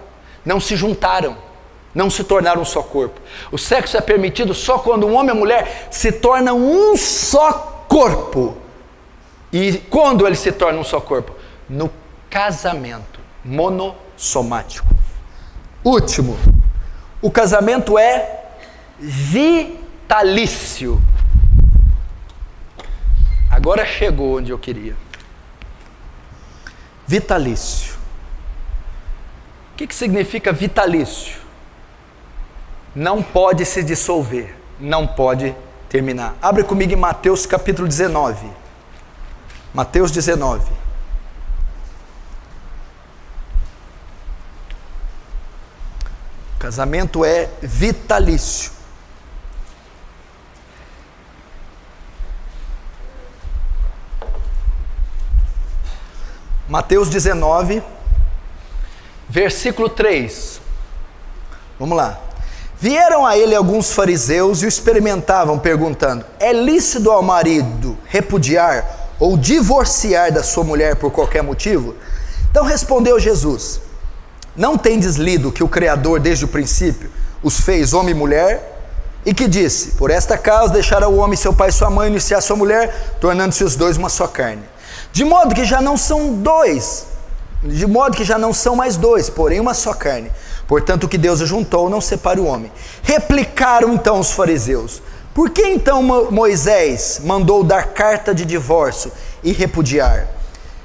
não se juntaram, não se tornaram um só corpo. O sexo é permitido só quando um homem e a mulher se tornam um só corpo. E quando eles se tornam um só corpo? No casamento monossomático. Último, o casamento é vitalício. Agora chegou onde eu queria. Vitalício. O que significa vitalício? Não pode se dissolver, não pode terminar. Abre comigo em Mateus capítulo 19. Mateus 19. Casamento é vitalício. Mateus 19, versículo 3. Vamos lá. Vieram a ele alguns fariseus e o experimentavam, perguntando: é lícito ao marido repudiar ou divorciar da sua mulher por qualquer motivo? Então respondeu Jesus: Não tendes lido que o Criador desde o princípio os fez homem e mulher, e que disse: por esta causa deixará o homem seu pai e sua mãe, iniciar sua mulher, tornando-se os dois uma só carne. De modo que já não são mais dois, porém uma só carne. Portanto, o que Deus ajuntou, não separe o homem. Replicaram então os fariseus: por que então Moisés mandou dar carta de divórcio e repudiar?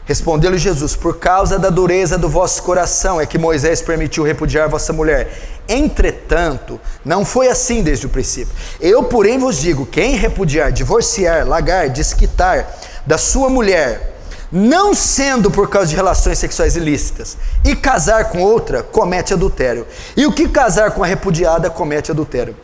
Respondeu-lhe Jesus: por causa da dureza do vosso coração é que Moisés permitiu repudiar vossa mulher. Entretanto, não foi assim desde o princípio. Eu, porém, vos digo: quem repudiar, divorciar, largar, desquitar da sua mulher, não sendo por causa de relações sexuais ilícitas, e casar com outra, comete adultério. E o que casar com a repudiada, comete adultério.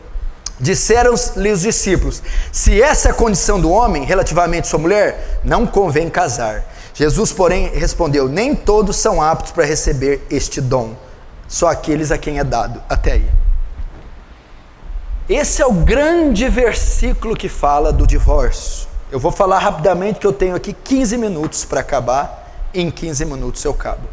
Disseram-lhe os discípulos: se essa é a condição do homem relativamente à sua mulher, não convém casar. Jesus, porém, respondeu: nem todos são aptos para receber este dom, só aqueles a quem é dado. Até aí. Esse é o grande versículo que fala do divórcio. Eu vou falar rapidamente, que eu tenho aqui 15 minutos para acabar. Em 15 minutos eu acabo.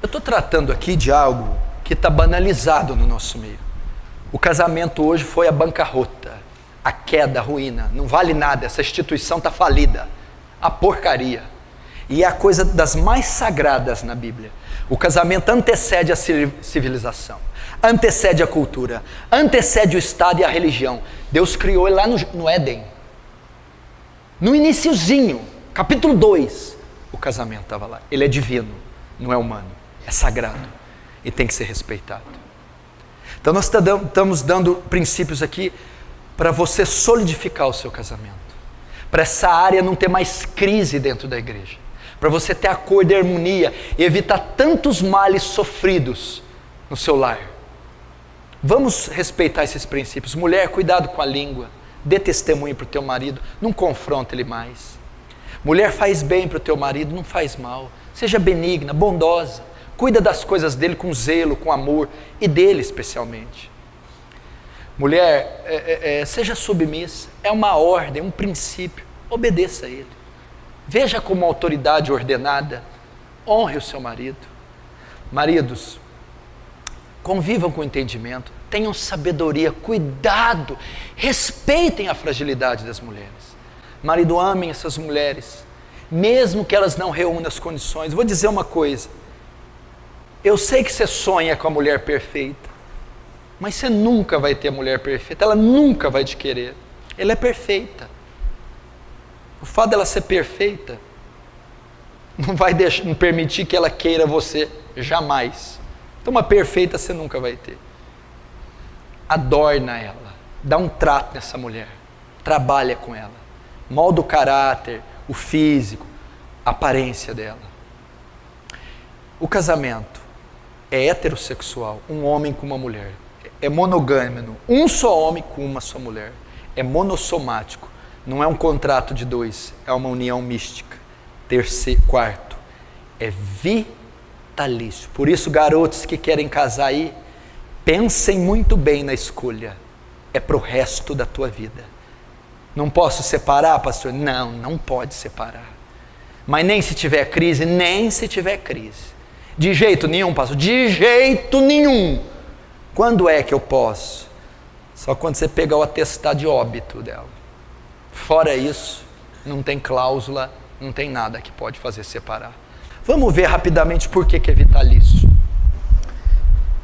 Eu estou tratando aqui de algo que está banalizado no nosso meio. O casamento hoje foi a bancarrota, a queda, a ruína. Não vale nada, essa instituição está falida. A porcaria. E é a coisa das mais sagradas na Bíblia. O casamento antecede a civilização, antecede a cultura, antecede o Estado e a religião. Deus criou ele lá no Éden. No iniciozinho, capítulo 2, o casamento estava lá. Ele é divino, não é humano, é sagrado e tem que ser respeitado. Então nós estamos dando princípios aqui para você solidificar o seu casamento, para essa área não ter mais crise dentro da igreja, para você ter acordo e harmonia e evitar tantos males sofridos no seu lar. Vamos respeitar esses princípios. Mulher, cuidado com a língua, dê testemunho para o teu marido, não confronta ele mais. Mulher, faz bem para o teu marido, não faz mal, seja benigna, bondosa, cuida das coisas dele com zelo, com amor, e dele especialmente. Mulher, seja submissa, é uma ordem, um princípio, obedeça a ele. Veja como autoridade ordenada, honre o seu marido. Maridos, convivam com entendimento, tenham sabedoria, cuidado, respeitem a fragilidade das mulheres. Marido, amem essas mulheres, mesmo que elas não reúnam as condições. Vou dizer uma coisa, eu sei que você sonha com a mulher perfeita, mas você nunca vai ter a mulher perfeita, ela nunca vai te querer, ela é perfeita. O fato dela ser perfeita não vai não permitir que ela queira você, jamais. Então uma perfeita você nunca vai ter. Adorna ela, dá um trato nessa mulher, trabalha com ela, molda o caráter, o físico, a aparência dela. O casamento é heterossexual, um homem com uma mulher. É monogâmico, um só homem com uma só mulher. É monossomático, não é um contrato de dois, é uma união mística. Quarto, é vitalício. Por isso, garotos que querem casar aí, pensem muito bem na escolha. É para o resto da tua vida. Não posso separar, pastor? Não, não pode separar. Mas nem se tiver crise, nem se tiver crise. De jeito nenhum, pastor? De jeito nenhum. Quando é que eu posso? Só quando você pegar o atestado de óbito dela. Fora isso, não tem cláusula, não tem nada que pode fazer separar. Vamos ver rapidamente por que é vitalício.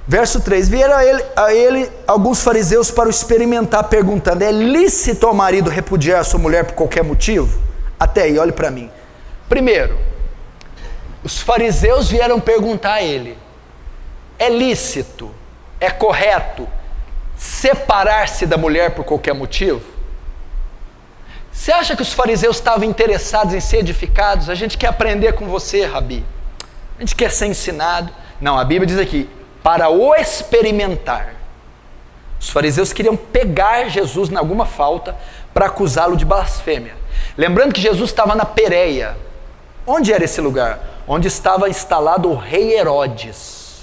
Verso 3, vieram a ele alguns fariseus para o experimentar, perguntando: é lícito ao marido repudiar a sua mulher por qualquer motivo? Até aí, olhe para mim. Primeiro, os fariseus vieram perguntar a ele: é lícito, é correto separar-se da mulher por qualquer motivo? Você acha que os fariseus estavam interessados em ser edificados? A gente quer aprender com você, Rabi. A gente quer ser ensinado. Não, a Bíblia diz aqui, para o experimentar. Os fariseus queriam pegar Jesus em alguma falta para acusá-lo de blasfêmia. Lembrando que Jesus estava na Pérea. Onde era esse lugar? Onde estava instalado o rei Herodes.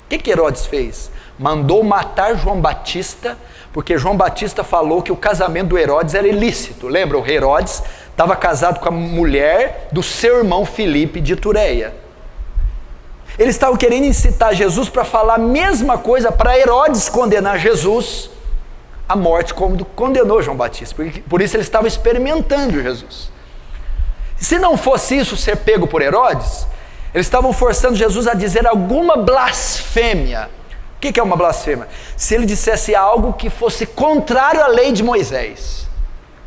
O que Herodes fez? Mandou matar João Batista, porque João Batista falou que o casamento do Herodes era ilícito. Lembra? O Herodes estava casado com a mulher do seu irmão Filipe de Itureia. eles estavam querendo incitar Jesus para falar a mesma coisa para Herodes condenar Jesus à morte, como condenou João Batista. Por isso eles estavam experimentando Jesus. Se não fosse isso, ser pego por Herodes, eles estavam forçando Jesus a dizer alguma blasfêmia. O que é uma blasfêmia? Se ele dissesse algo que fosse contrário à lei de Moisés.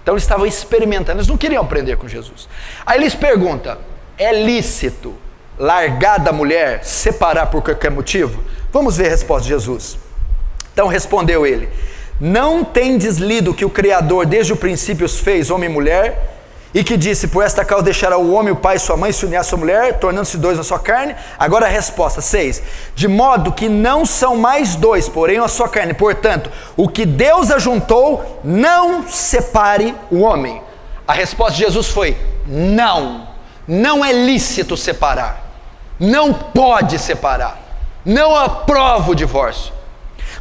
Então eles estavam experimentando, eles não queriam aprender com Jesus. Aí eles perguntam: é lícito largar da mulher, separar por qualquer motivo? Vamos ver a resposta de Jesus. Então respondeu ele: não tendes lido que o Criador desde o princípio os fez homem e mulher, e que disse: por esta causa deixará o homem, o pai e sua mãe, se unir à sua mulher, tornando-se dois na sua carne? Agora a resposta, 6. De modo que não são mais dois, porém a sua carne. Portanto, o que Deus ajuntou, não separe o homem. A resposta de Jesus foi: não é lícito separar, não pode separar, não aprova o divórcio.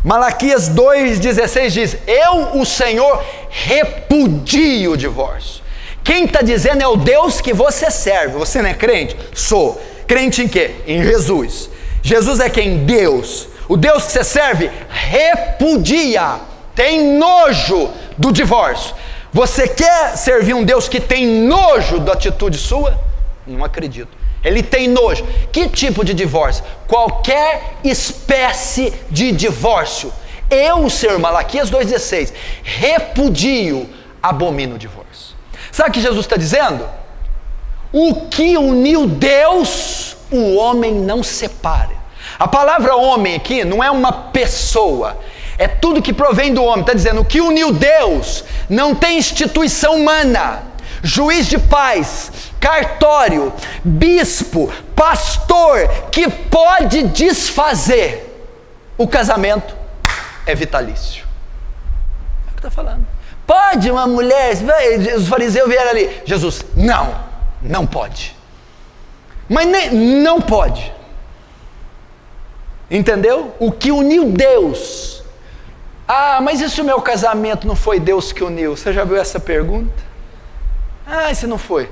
Malaquias 2,16 diz: eu, o Senhor, repudio o divórcio. Quem está dizendo é o Deus que você serve. Você não é crente? Sou. Crente em quê? Em Jesus. Jesus é quem? Deus. O Deus que você serve repudia, tem nojo do divórcio. Você quer servir um Deus que tem nojo da atitude sua? Não acredito. Ele tem nojo. Que tipo de divórcio? Qualquer espécie de divórcio. Eu, Senhor, Malaquias 2,16, repudio, abomino o divórcio. Sabe o que Jesus está dizendo? O que uniu Deus, o homem não separa. A palavra homem aqui não é uma pessoa, é tudo que provém do homem. Está dizendo: o que uniu Deus não tem instituição humana, juiz de paz, cartório, bispo, pastor, que pode desfazer. O casamento é vitalício. É o que está falando. Pode uma mulher, os fariseus vieram ali, Jesus, não pode. Mas não pode. Entendeu? O que uniu Deus. Ah, mas e se o meu casamento não foi Deus que uniu? Você já viu essa pergunta? Ah, e se não foi?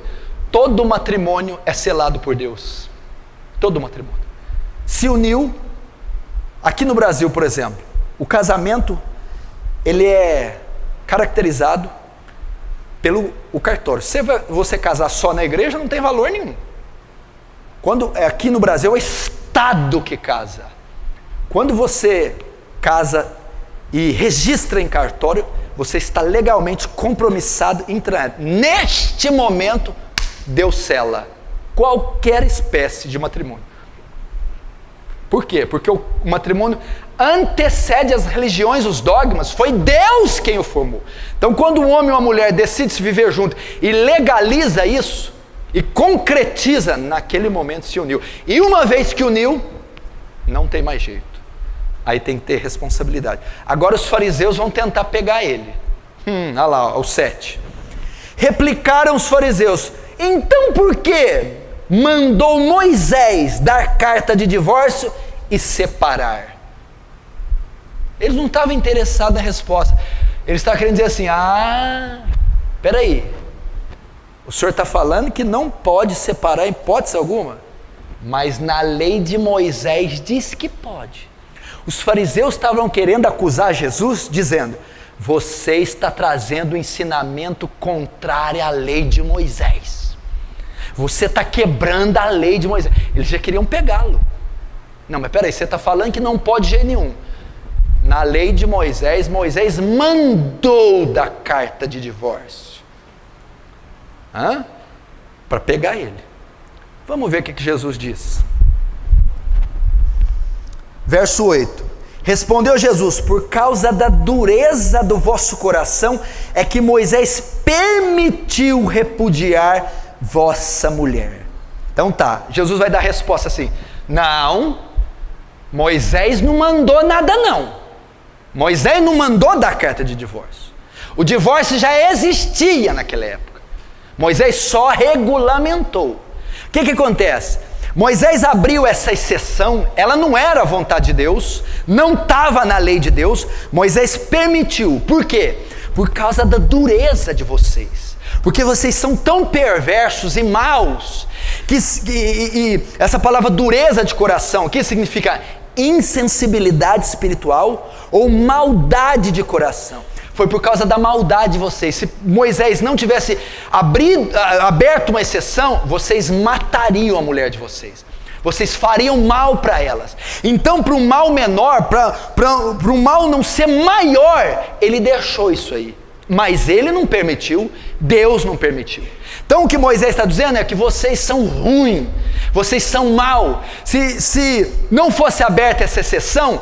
Todo matrimônio é selado por Deus. Todo matrimônio. Se uniu, aqui no Brasil, por exemplo, o casamento, ele é caracterizado pelo cartório. Se você casar só na igreja, não tem valor nenhum. Quando aqui no Brasil é o Estado que casa. Quando você casa e registra em cartório, você está legalmente compromissado em entrar. Neste momento, Deus sela qualquer espécie de matrimônio. Por quê? Porque o matrimônio antecede as religiões, os dogmas. Foi Deus quem o formou. Então, quando um homem e uma mulher decidem se viver junto e legaliza isso e concretiza, naquele momento se uniu. E uma vez que uniu, não tem mais jeito. Aí tem que ter responsabilidade. Agora os fariseus vão tentar pegar ele. Olha lá, o 7. Replicaram os fariseus: então por que mandou Moisés dar carta de divórcio e separar? Eles não estavam interessados na resposta. Eles estavam querendo dizer assim: peraí, o senhor está falando que não pode separar em hipótese alguma, mas na lei de Moisés diz que pode. Os fariseus estavam querendo acusar Jesus, dizendo: você está trazendo um ensinamento contrário à lei de Moisés. Você está quebrando a lei de Moisés. Eles já queriam pegá-lo. Não, mas peraí, você está falando que não pode de jeito nenhum. Na lei de Moisés, Moisés mandou da carta de divórcio. Para pegar ele. Vamos ver o que Jesus diz. Verso 8. Respondeu Jesus: por causa da dureza do vosso coração é que Moisés permitiu repudiar vossa mulher. Então tá, Jesus vai dar a resposta assim: não, Moisés não mandou nada não. Moisés não mandou dar carta de divórcio. O divórcio já existia naquela época. Moisés só regulamentou. O que acontece? Moisés abriu essa exceção, ela não era a vontade de Deus, não estava na lei de Deus. Moisés permitiu. Por quê? Por causa da dureza de vocês. Porque vocês são tão perversos e maus E essa palavra dureza de coração, que significa insensibilidade espiritual ou maldade de coração. Foi por causa da maldade de vocês. Se Moisés não tivesse aberto uma exceção, vocês matariam a mulher de vocês. Vocês fariam mal para elas. Então, para um mal menor, para um mal não ser maior, ele deixou isso aí. Mas ele não permitiu, Deus não permitiu. Então o que Moisés está dizendo é que vocês são ruins, vocês são mal. Se não fosse aberta essa exceção,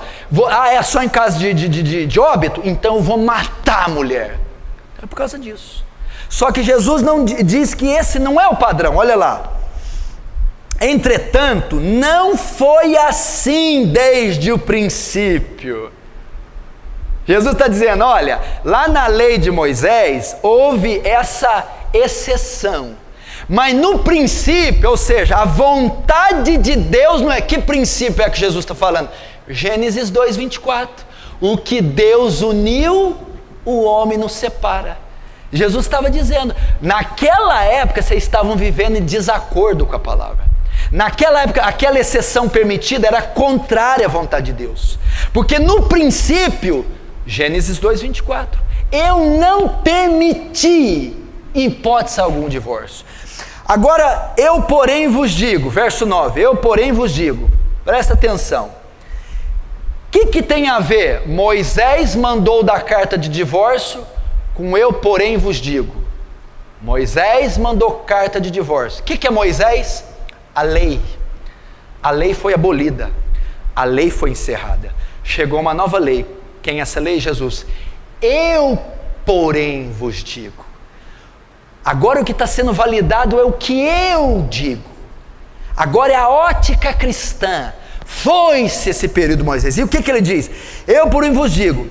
é só em caso de óbito, então eu vou matar a mulher. É por causa disso. Só que Jesus não diz que esse não é o padrão, olha lá. Entretanto, não foi assim desde o princípio. Jesus está dizendo, olha, lá na lei de Moisés, houve essa exceção. Mas no princípio, ou seja, a vontade de Deus não é, que princípio é que Jesus está falando? Gênesis 2:24. O que Deus uniu, o homem não separa. Jesus estava dizendo, naquela época vocês estavam vivendo em desacordo com a palavra. Naquela época, aquela exceção permitida era contrária à vontade de Deus. Porque no princípio, Gênesis 2:24, eu não permiti, em hipótese algum, divórcio. Agora, eu porém vos digo, verso 9, eu porém vos digo, presta atenção. O que tem a ver Moisés mandou dar carta de divórcio com eu porém vos digo? Moisés mandou carta de divórcio. O que é Moisés? A lei. A lei foi abolida. A lei foi encerrada. Chegou uma nova lei. Quem é essa lei? Jesus. Eu, porém, vos digo. Agora o que está sendo validado é o que eu digo. Agora é a ótica cristã. Foi-se esse período de Moisés. E o que ele diz? Eu, porém, vos digo,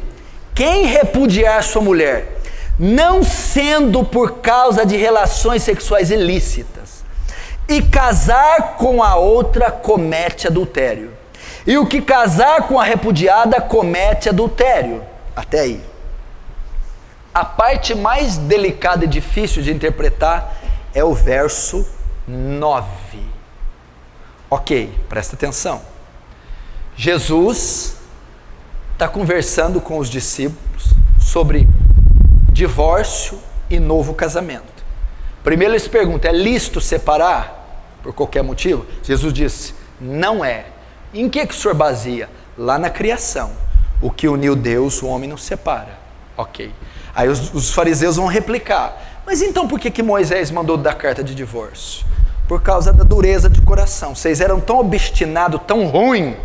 quem repudiar sua mulher, não sendo por causa de relações sexuais ilícitas, e casar com a outra, comete adultério. E o que casar com a repudiada, comete adultério. Até aí. A parte mais delicada e difícil de interpretar é o verso 9. Ok, presta atenção. Jesus está conversando com os discípulos sobre divórcio e novo casamento. Primeiro eles perguntam, é lícito separar por qualquer motivo? Jesus disse, não é. Em que o senhor baseia? Lá na criação. O que uniu Deus, o homem não separa. Ok. Aí os fariseus vão replicar, mas então por que Moisés mandou dar carta de divórcio? Por causa da dureza de coração. Vocês eram tão obstinados, tão ruins,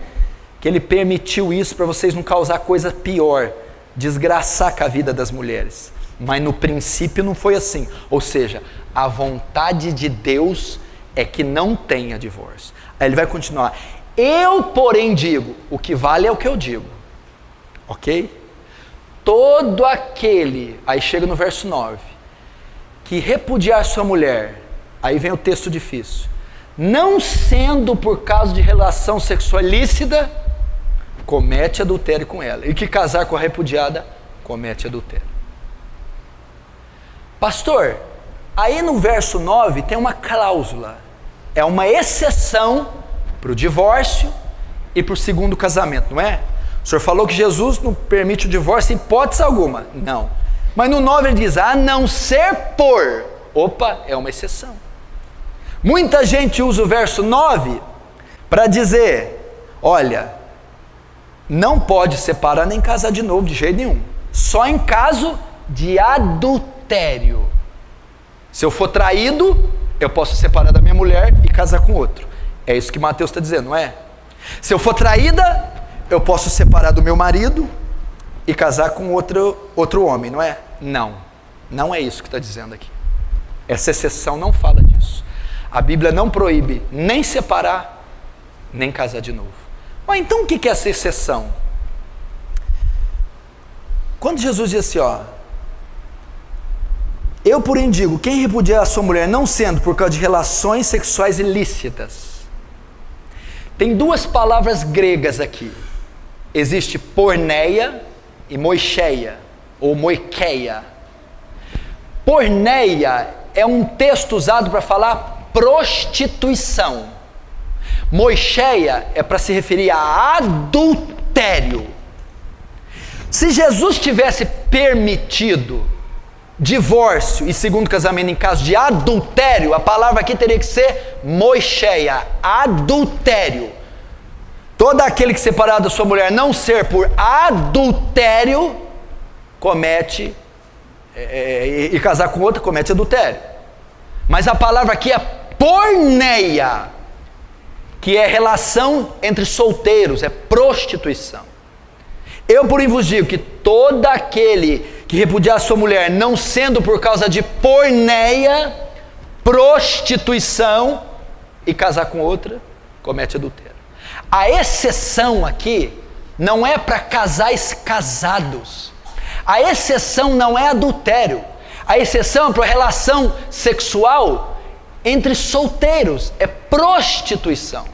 que ele permitiu isso para vocês não causar coisa pior, desgraçar com a vida das mulheres. Mas no princípio não foi assim. Ou seja, a vontade de Deus é que não tenha divórcio. Aí ele vai continuar. Eu, porém, digo, o que vale é o que eu digo. Ok? Todo aquele, aí chega no verso 9, que repudiar sua mulher, aí vem o texto difícil, não sendo por causa de relação sexual ilícita, comete adultério com ela. E que casar com a repudiada, comete adultério. Pastor, aí no verso 9 tem uma cláusula, é uma exceção para o divórcio e para o segundo casamento, não é? O senhor falou que Jesus não permite o divórcio em hipótese alguma. Não. Mas no 9 ele diz, a não ser por. Opa, é uma exceção. Muita gente usa o verso 9 para dizer, olha, não pode separar nem casar de novo de jeito nenhum. Só em caso de adultério. Se eu for traído, eu posso separar da minha mulher e casar com outro. É isso que Mateus está dizendo, não é? Se eu for traída, eu posso separar do meu marido e casar com outro homem, não é? Não, não é isso que está dizendo aqui. Essa exceção não fala disso. A Bíblia não proíbe nem separar, nem casar de novo. Mas então o que é essa exceção? Quando Jesus diz assim, ó, eu porém digo, quem repudiar a sua mulher não sendo por causa de relações sexuais ilícitas. Tem duas palavras gregas aqui. Existe porneia e moicheia, ou moikeia. Porneia é um texto usado para falar prostituição. Moicheia é para se referir a adultério. Se Jesus tivesse permitido divórcio e segundo casamento em caso de adultério, a palavra aqui teria que ser moicheia, adultério. Todo aquele que separar da sua mulher não ser por adultério, comete, e casar com outra, comete adultério. Mas a palavra aqui é porneia, que é relação entre solteiros, é prostituição. Eu, porém, vos digo que todo aquele que repudiar a sua mulher, não sendo por causa de porneia, prostituição, e casar com outra, comete adultério. A exceção aqui não é para casais casados. A exceção não é adultério. A exceção é para relação sexual entre solteiros, é prostituição.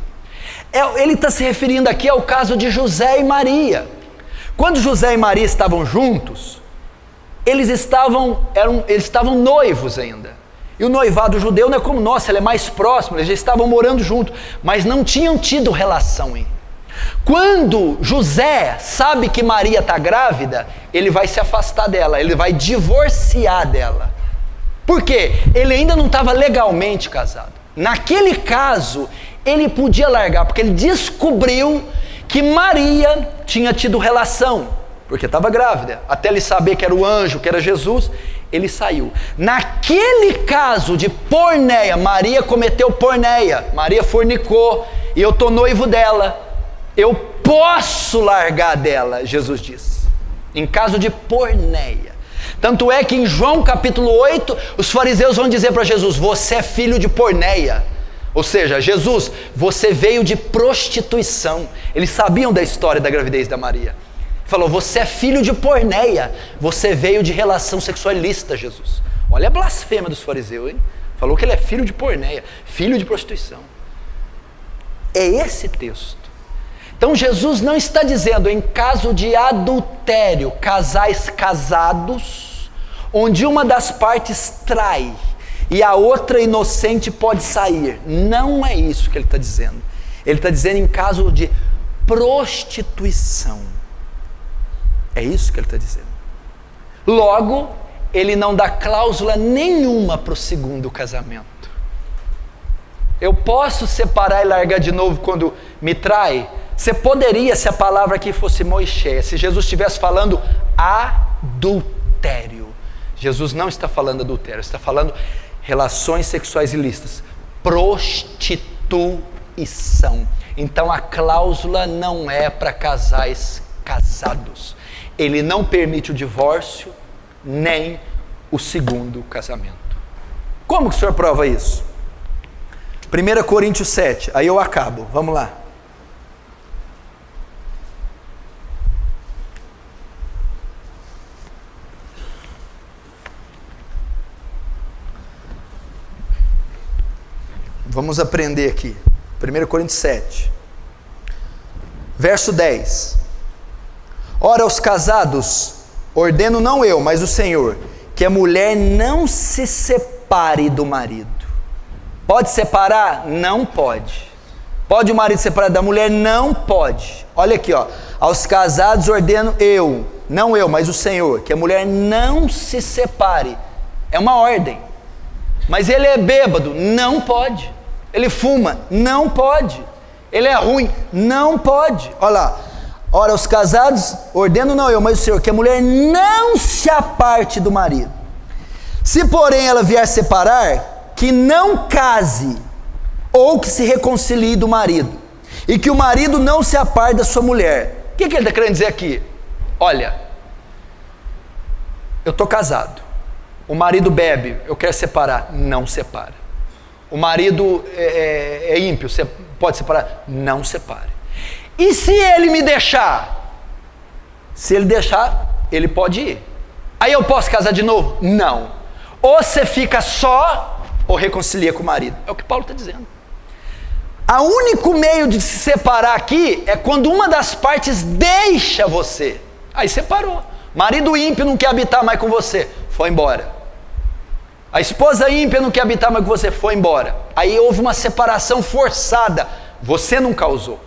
Ele está se referindo aqui ao caso de José e Maria. Quando José e Maria estavam juntos, eles estavam noivos ainda. E o noivado judeu não é como nosso, ele é mais próximo, eles já estavam morando juntos, mas não tinham tido relação ainda. Quando José sabe que Maria está grávida, ele vai se afastar dela, ele vai divorciar dela. Por quê? Ele ainda não estava legalmente casado. Naquele caso, ele podia largar, porque ele descobriu que Maria tinha tido relação, porque estava grávida, até ele saber que era o anjo, que era Jesus, ele saiu. Naquele caso de porneia, Maria cometeu porneia, Maria fornicou, e eu estou noivo dela, eu posso largar dela, Jesus disse, em caso de porneia. Tanto é que em João capítulo 8, os fariseus vão dizer para Jesus, você é filho de porneia. Ou seja, Jesus, você veio de prostituição. Eles sabiam da história da gravidez da Maria. Falou, você é filho de porneia. Você veio de relação sexual ilícita, Jesus. Olha a blasfêmia dos fariseus, hein? Falou que ele é filho de porneia, filho de prostituição. É esse texto. Então Jesus não está dizendo em caso de adultério, casais casados, onde uma das partes trai, e a outra inocente pode sair. Não é isso que ele está dizendo. Ele está dizendo em caso de prostituição. É isso que ele está dizendo. Logo, ele não dá cláusula nenhuma para o segundo casamento. Eu posso separar e largar de novo quando me trai? Você poderia, se a palavra aqui fosse moicheia, se Jesus estivesse falando adultério. Jesus não está falando adultério, está falando relações sexuais ilícitas, prostituição. Então a cláusula não é para casais casados. Ele não permite o divórcio, nem o segundo casamento. Como que o senhor prova isso? 1 Coríntios 7, aí eu acabo, vamos lá. Vamos aprender aqui, 1 Coríntios 7, verso 10. Ora, aos casados, ordeno não eu, mas o Senhor, que a mulher não se separe do marido. Pode separar? Não pode. Pode o marido separar da mulher? Não pode. Olha aqui, ó. Aos casados ordeno eu, não eu, mas o Senhor, que a mulher não se separe. É uma ordem. Mas ele é bêbado? Não pode. Ele fuma? Não pode. Ele é ruim? Não pode. Olha lá. Ora, os casados, ordeno não eu, mas o Senhor, que a mulher não se aparte do marido. Se porém ela vier separar, que não case, ou que se reconcilie do marido, e que o marido não se aparte da sua mulher. O que ele está querendo dizer aqui? Olha, eu estou casado, o marido bebe, eu quero separar, não separa. O marido é ímpio, você pode separar, não separe. E se ele me deixar? Se ele deixar, ele pode ir. Aí eu posso casar de novo? Não. Ou você fica só, ou reconcilia com o marido. É o que Paulo está dizendo. O único meio de se separar aqui é quando uma das partes deixa você. Aí separou. Marido ímpio não quer habitar mais com você. Foi embora. A esposa ímpia não quer habitar, mas que você foi embora. Aí houve uma separação forçada. Você não causou.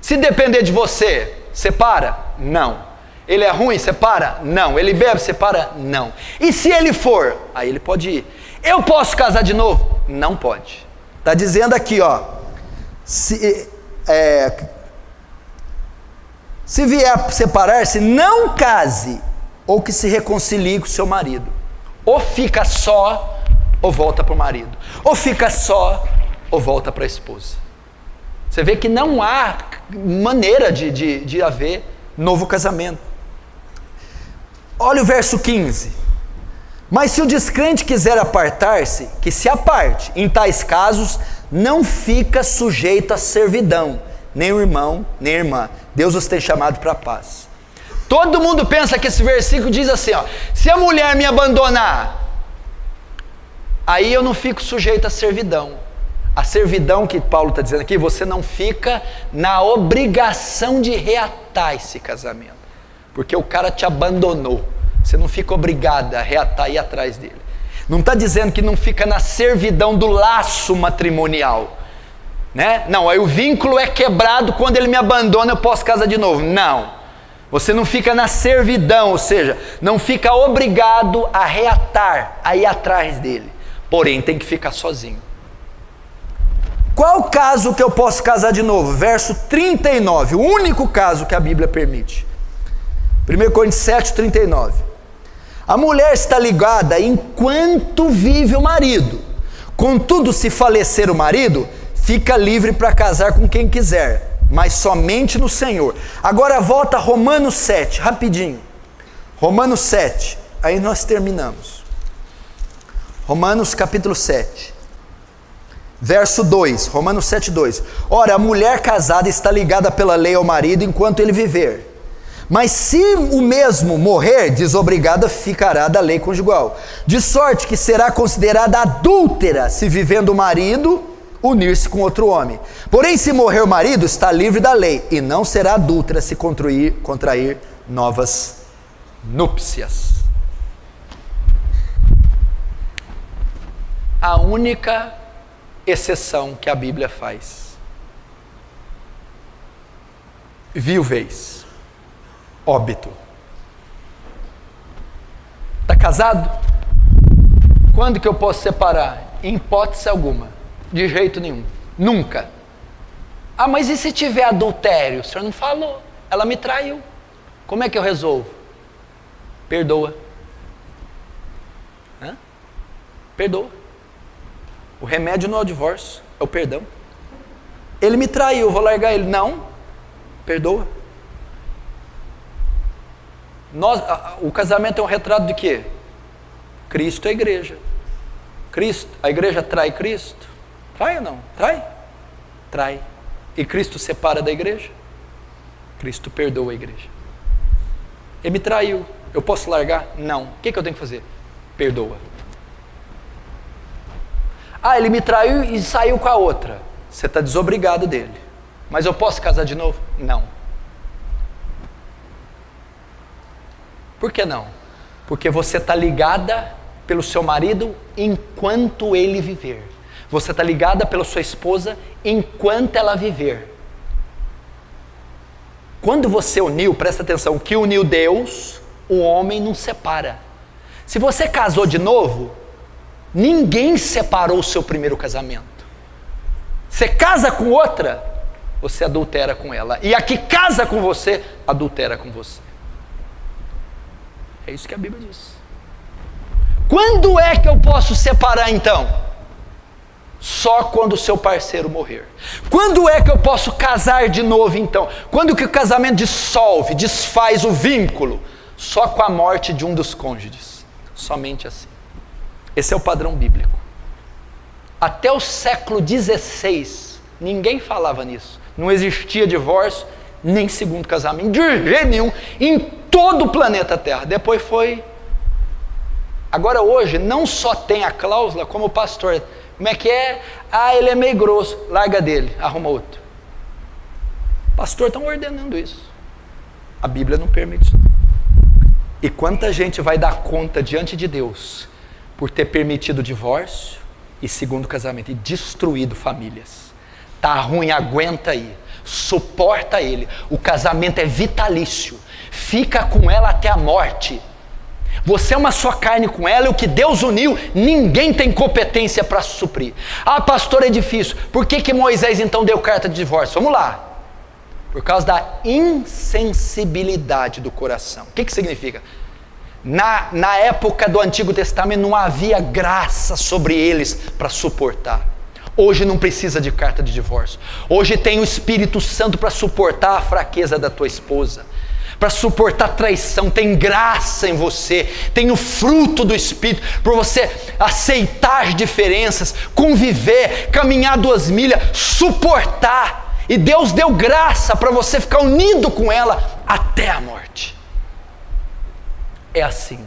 Se depender de você, separa? Não. Ele é ruim? Separa? Não. Ele bebe? Separa? Não. E se ele for? Aí ele pode ir. Eu posso casar de novo? Não pode. Está dizendo aqui, ó. Se vier a separar-se, não case, ou que se reconcilie com seu marido. Ou fica só, ou volta para o marido. Ou fica só, ou volta para a esposa. Você vê que não há maneira de haver novo casamento. Olha o verso 15. Mas se o descrente quiser apartar-se, que se aparte. Em tais casos, não fica sujeito à servidão, nem o irmão, nem a irmã. Deus os tem chamado para a paz. Todo mundo pensa que esse versículo diz assim, ó, se a mulher me abandonar, aí eu não fico sujeito à servidão. A servidão que Paulo está dizendo aqui, você não fica na obrigação de reatar esse casamento, porque o cara te abandonou. Você não fica obrigado a reatar e ir atrás dele. Não está dizendo que não fica na servidão do laço matrimonial, né? Não, aí o vínculo é quebrado, quando ele me abandona eu posso casar de novo. Não, você não fica na servidão, ou seja, não fica obrigado a reatar, a ir atrás dele, porém tem que ficar sozinho. Qual o caso que eu posso casar de novo? Verso 39, o único caso que a Bíblia permite. 1 Coríntios 7, 39. A mulher está ligada enquanto vive o marido. Contudo, se falecer o marido, fica livre para casar com quem quiser, mas somente no Senhor. Agora volta a Romanos 7, rapidinho. Romanos 7, aí nós terminamos. Romanos capítulo 7. Verso 2, Romanos 7, 2. Ora, a mulher casada está ligada pela lei ao marido enquanto ele viver. Mas se o mesmo morrer, desobrigada ficará da lei conjugal. De sorte que será considerada adúltera se vivendo o marido unir-se com outro homem. Porém, se morrer o marido, está livre da lei, e não será adúltera se contrair novas núpcias. A única exceção que a Bíblia faz: viuvez, óbito. Está casado? Quando que eu posso separar? Em hipótese alguma, de jeito nenhum, nunca. Ah, mas e se tiver adultério? O senhor não falou, ela me traiu, como é que eu resolvo? Perdoa. Perdoa. O remédio não é o divórcio, é o perdão. Ele me traiu, eu vou largar ele. Não, perdoa. O casamento é um retrato de quê? Cristo é a igreja. Cristo, a igreja trai Cristo? Trai ou não? Trai? Trai. E Cristo separa da igreja? Cristo perdoa a igreja. Ele me traiu, eu posso largar? Não. O que eu tenho que fazer? Perdoa. Ah, ele me traiu e saiu com a outra. Você está desobrigado dele. Mas eu posso casar de novo? Não. Por que não? Porque você está ligada pelo seu marido enquanto ele viver. Você está ligada pela sua esposa enquanto ela viver. Quando você uniu, presta atenção, que uniu Deus, o homem não separa. Se você casou de novo, ninguém separou o seu primeiro casamento. Você casa com outra, você adultera com ela. E a que casa com você, adultera com você. É isso que a Bíblia diz. Quando é que eu posso separar então? Só quando o seu parceiro morrer. Quando é que eu posso casar de novo então? Quando que o casamento dissolve, desfaz o vínculo? Só com a morte de um dos cônjuges. Somente assim. Esse é o padrão bíblico. Até o século XVI, ninguém falava nisso. Não existia divórcio, nem segundo casamento, de jeito nenhum, em todo o planeta Terra. Depois foi... Agora hoje, não só tem a cláusula, como o pastor... Como é que é? Ah, ele é meio grosso, larga dele, arruma outro. Pastor, estão ordenando isso. A Bíblia não permite isso. E quanta gente vai dar conta diante de Deus... por ter permitido o divórcio e segundo casamento, e destruído famílias. Tá ruim, aguenta aí, suporta ele. O casamento é vitalício, fica com ela até a morte. Você é uma só carne com ela, e o que Deus uniu, ninguém tem competência para suprir. Ah, pastor, é difícil. Por que Moisés então deu carta de divórcio? Vamos lá. Por causa da insensibilidade do coração. O que significa? Na época do Antigo Testamento não havia graça sobre eles para suportar. Hoje não precisa de carta de divórcio. Hoje tem o Espírito Santo para suportar a fraqueza da tua esposa, para suportar traição. Tem graça em você, tem o fruto do Espírito, para você aceitar diferenças, conviver, caminhar 2 milhas, suportar. E Deus deu graça para você ficar unido com ela até a morte. É assim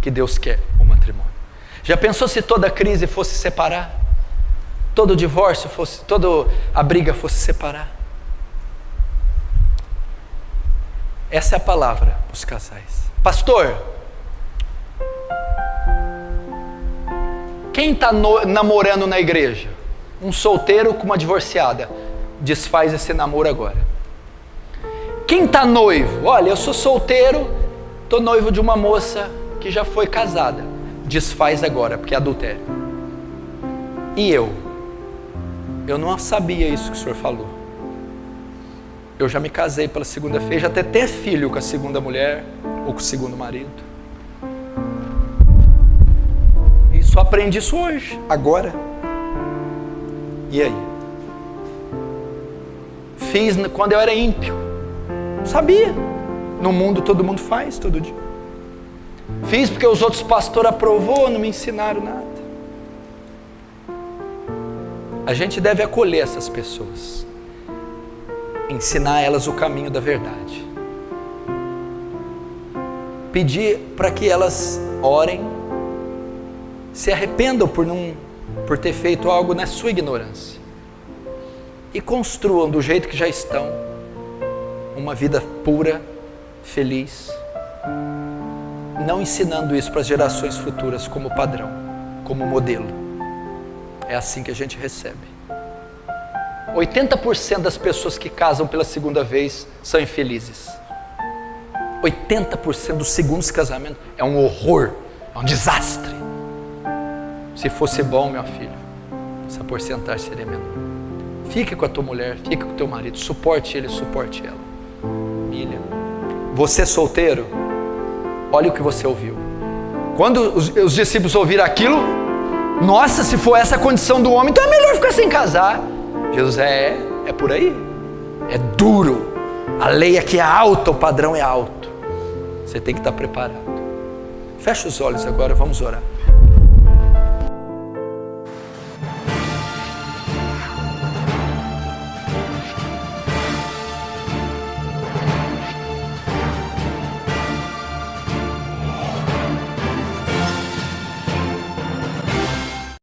que Deus quer o matrimônio. Já pensou se toda crise fosse separar? Todo divórcio fosse, toda a briga fosse separar? Essa é a palavra para os casais. Pastor, quem está namorando na igreja? Um solteiro com uma divorciada. Desfaz esse namoro agora. Quem está noivo? Olha, eu sou solteiro, estou noivo de uma moça que já foi casada. Desfaz agora, porque é adultério. E eu não sabia isso que o senhor falou. Eu já me casei pela segunda vez, já até ter filho com a segunda mulher ou com o segundo marido. E só aprendi isso hoje, agora. E aí? Fiz quando eu era ímpio. Sabia. No mundo todo mundo faz, todo dia. Fiz porque os outros pastores aprovou, não me ensinaram nada. A gente deve acolher essas pessoas, ensinar elas o caminho da verdade, pedir para que elas orem, se arrependam por ter feito algo na sua ignorância e construam do jeito que já estão uma vida pura, feliz, não ensinando isso para as gerações futuras como padrão, como modelo. É assim que a gente recebe. 80% das pessoas que casam pela segunda vez são infelizes. 80% dos segundos casamentos é um horror, é um desastre. Se fosse bom, meu filho, essa porcentagem seria menor. Fique com a tua mulher, fique com o teu marido, suporte ele, suporte ela. Família. Você solteiro, olha o que você ouviu. Quando os discípulos ouviram aquilo, nossa, se for essa a condição do homem, então é melhor ficar sem casar. Jesus é por aí. É duro. A lei aqui é alta, o padrão é alto. Você tem que estar preparado. Fecha os olhos agora, vamos orar.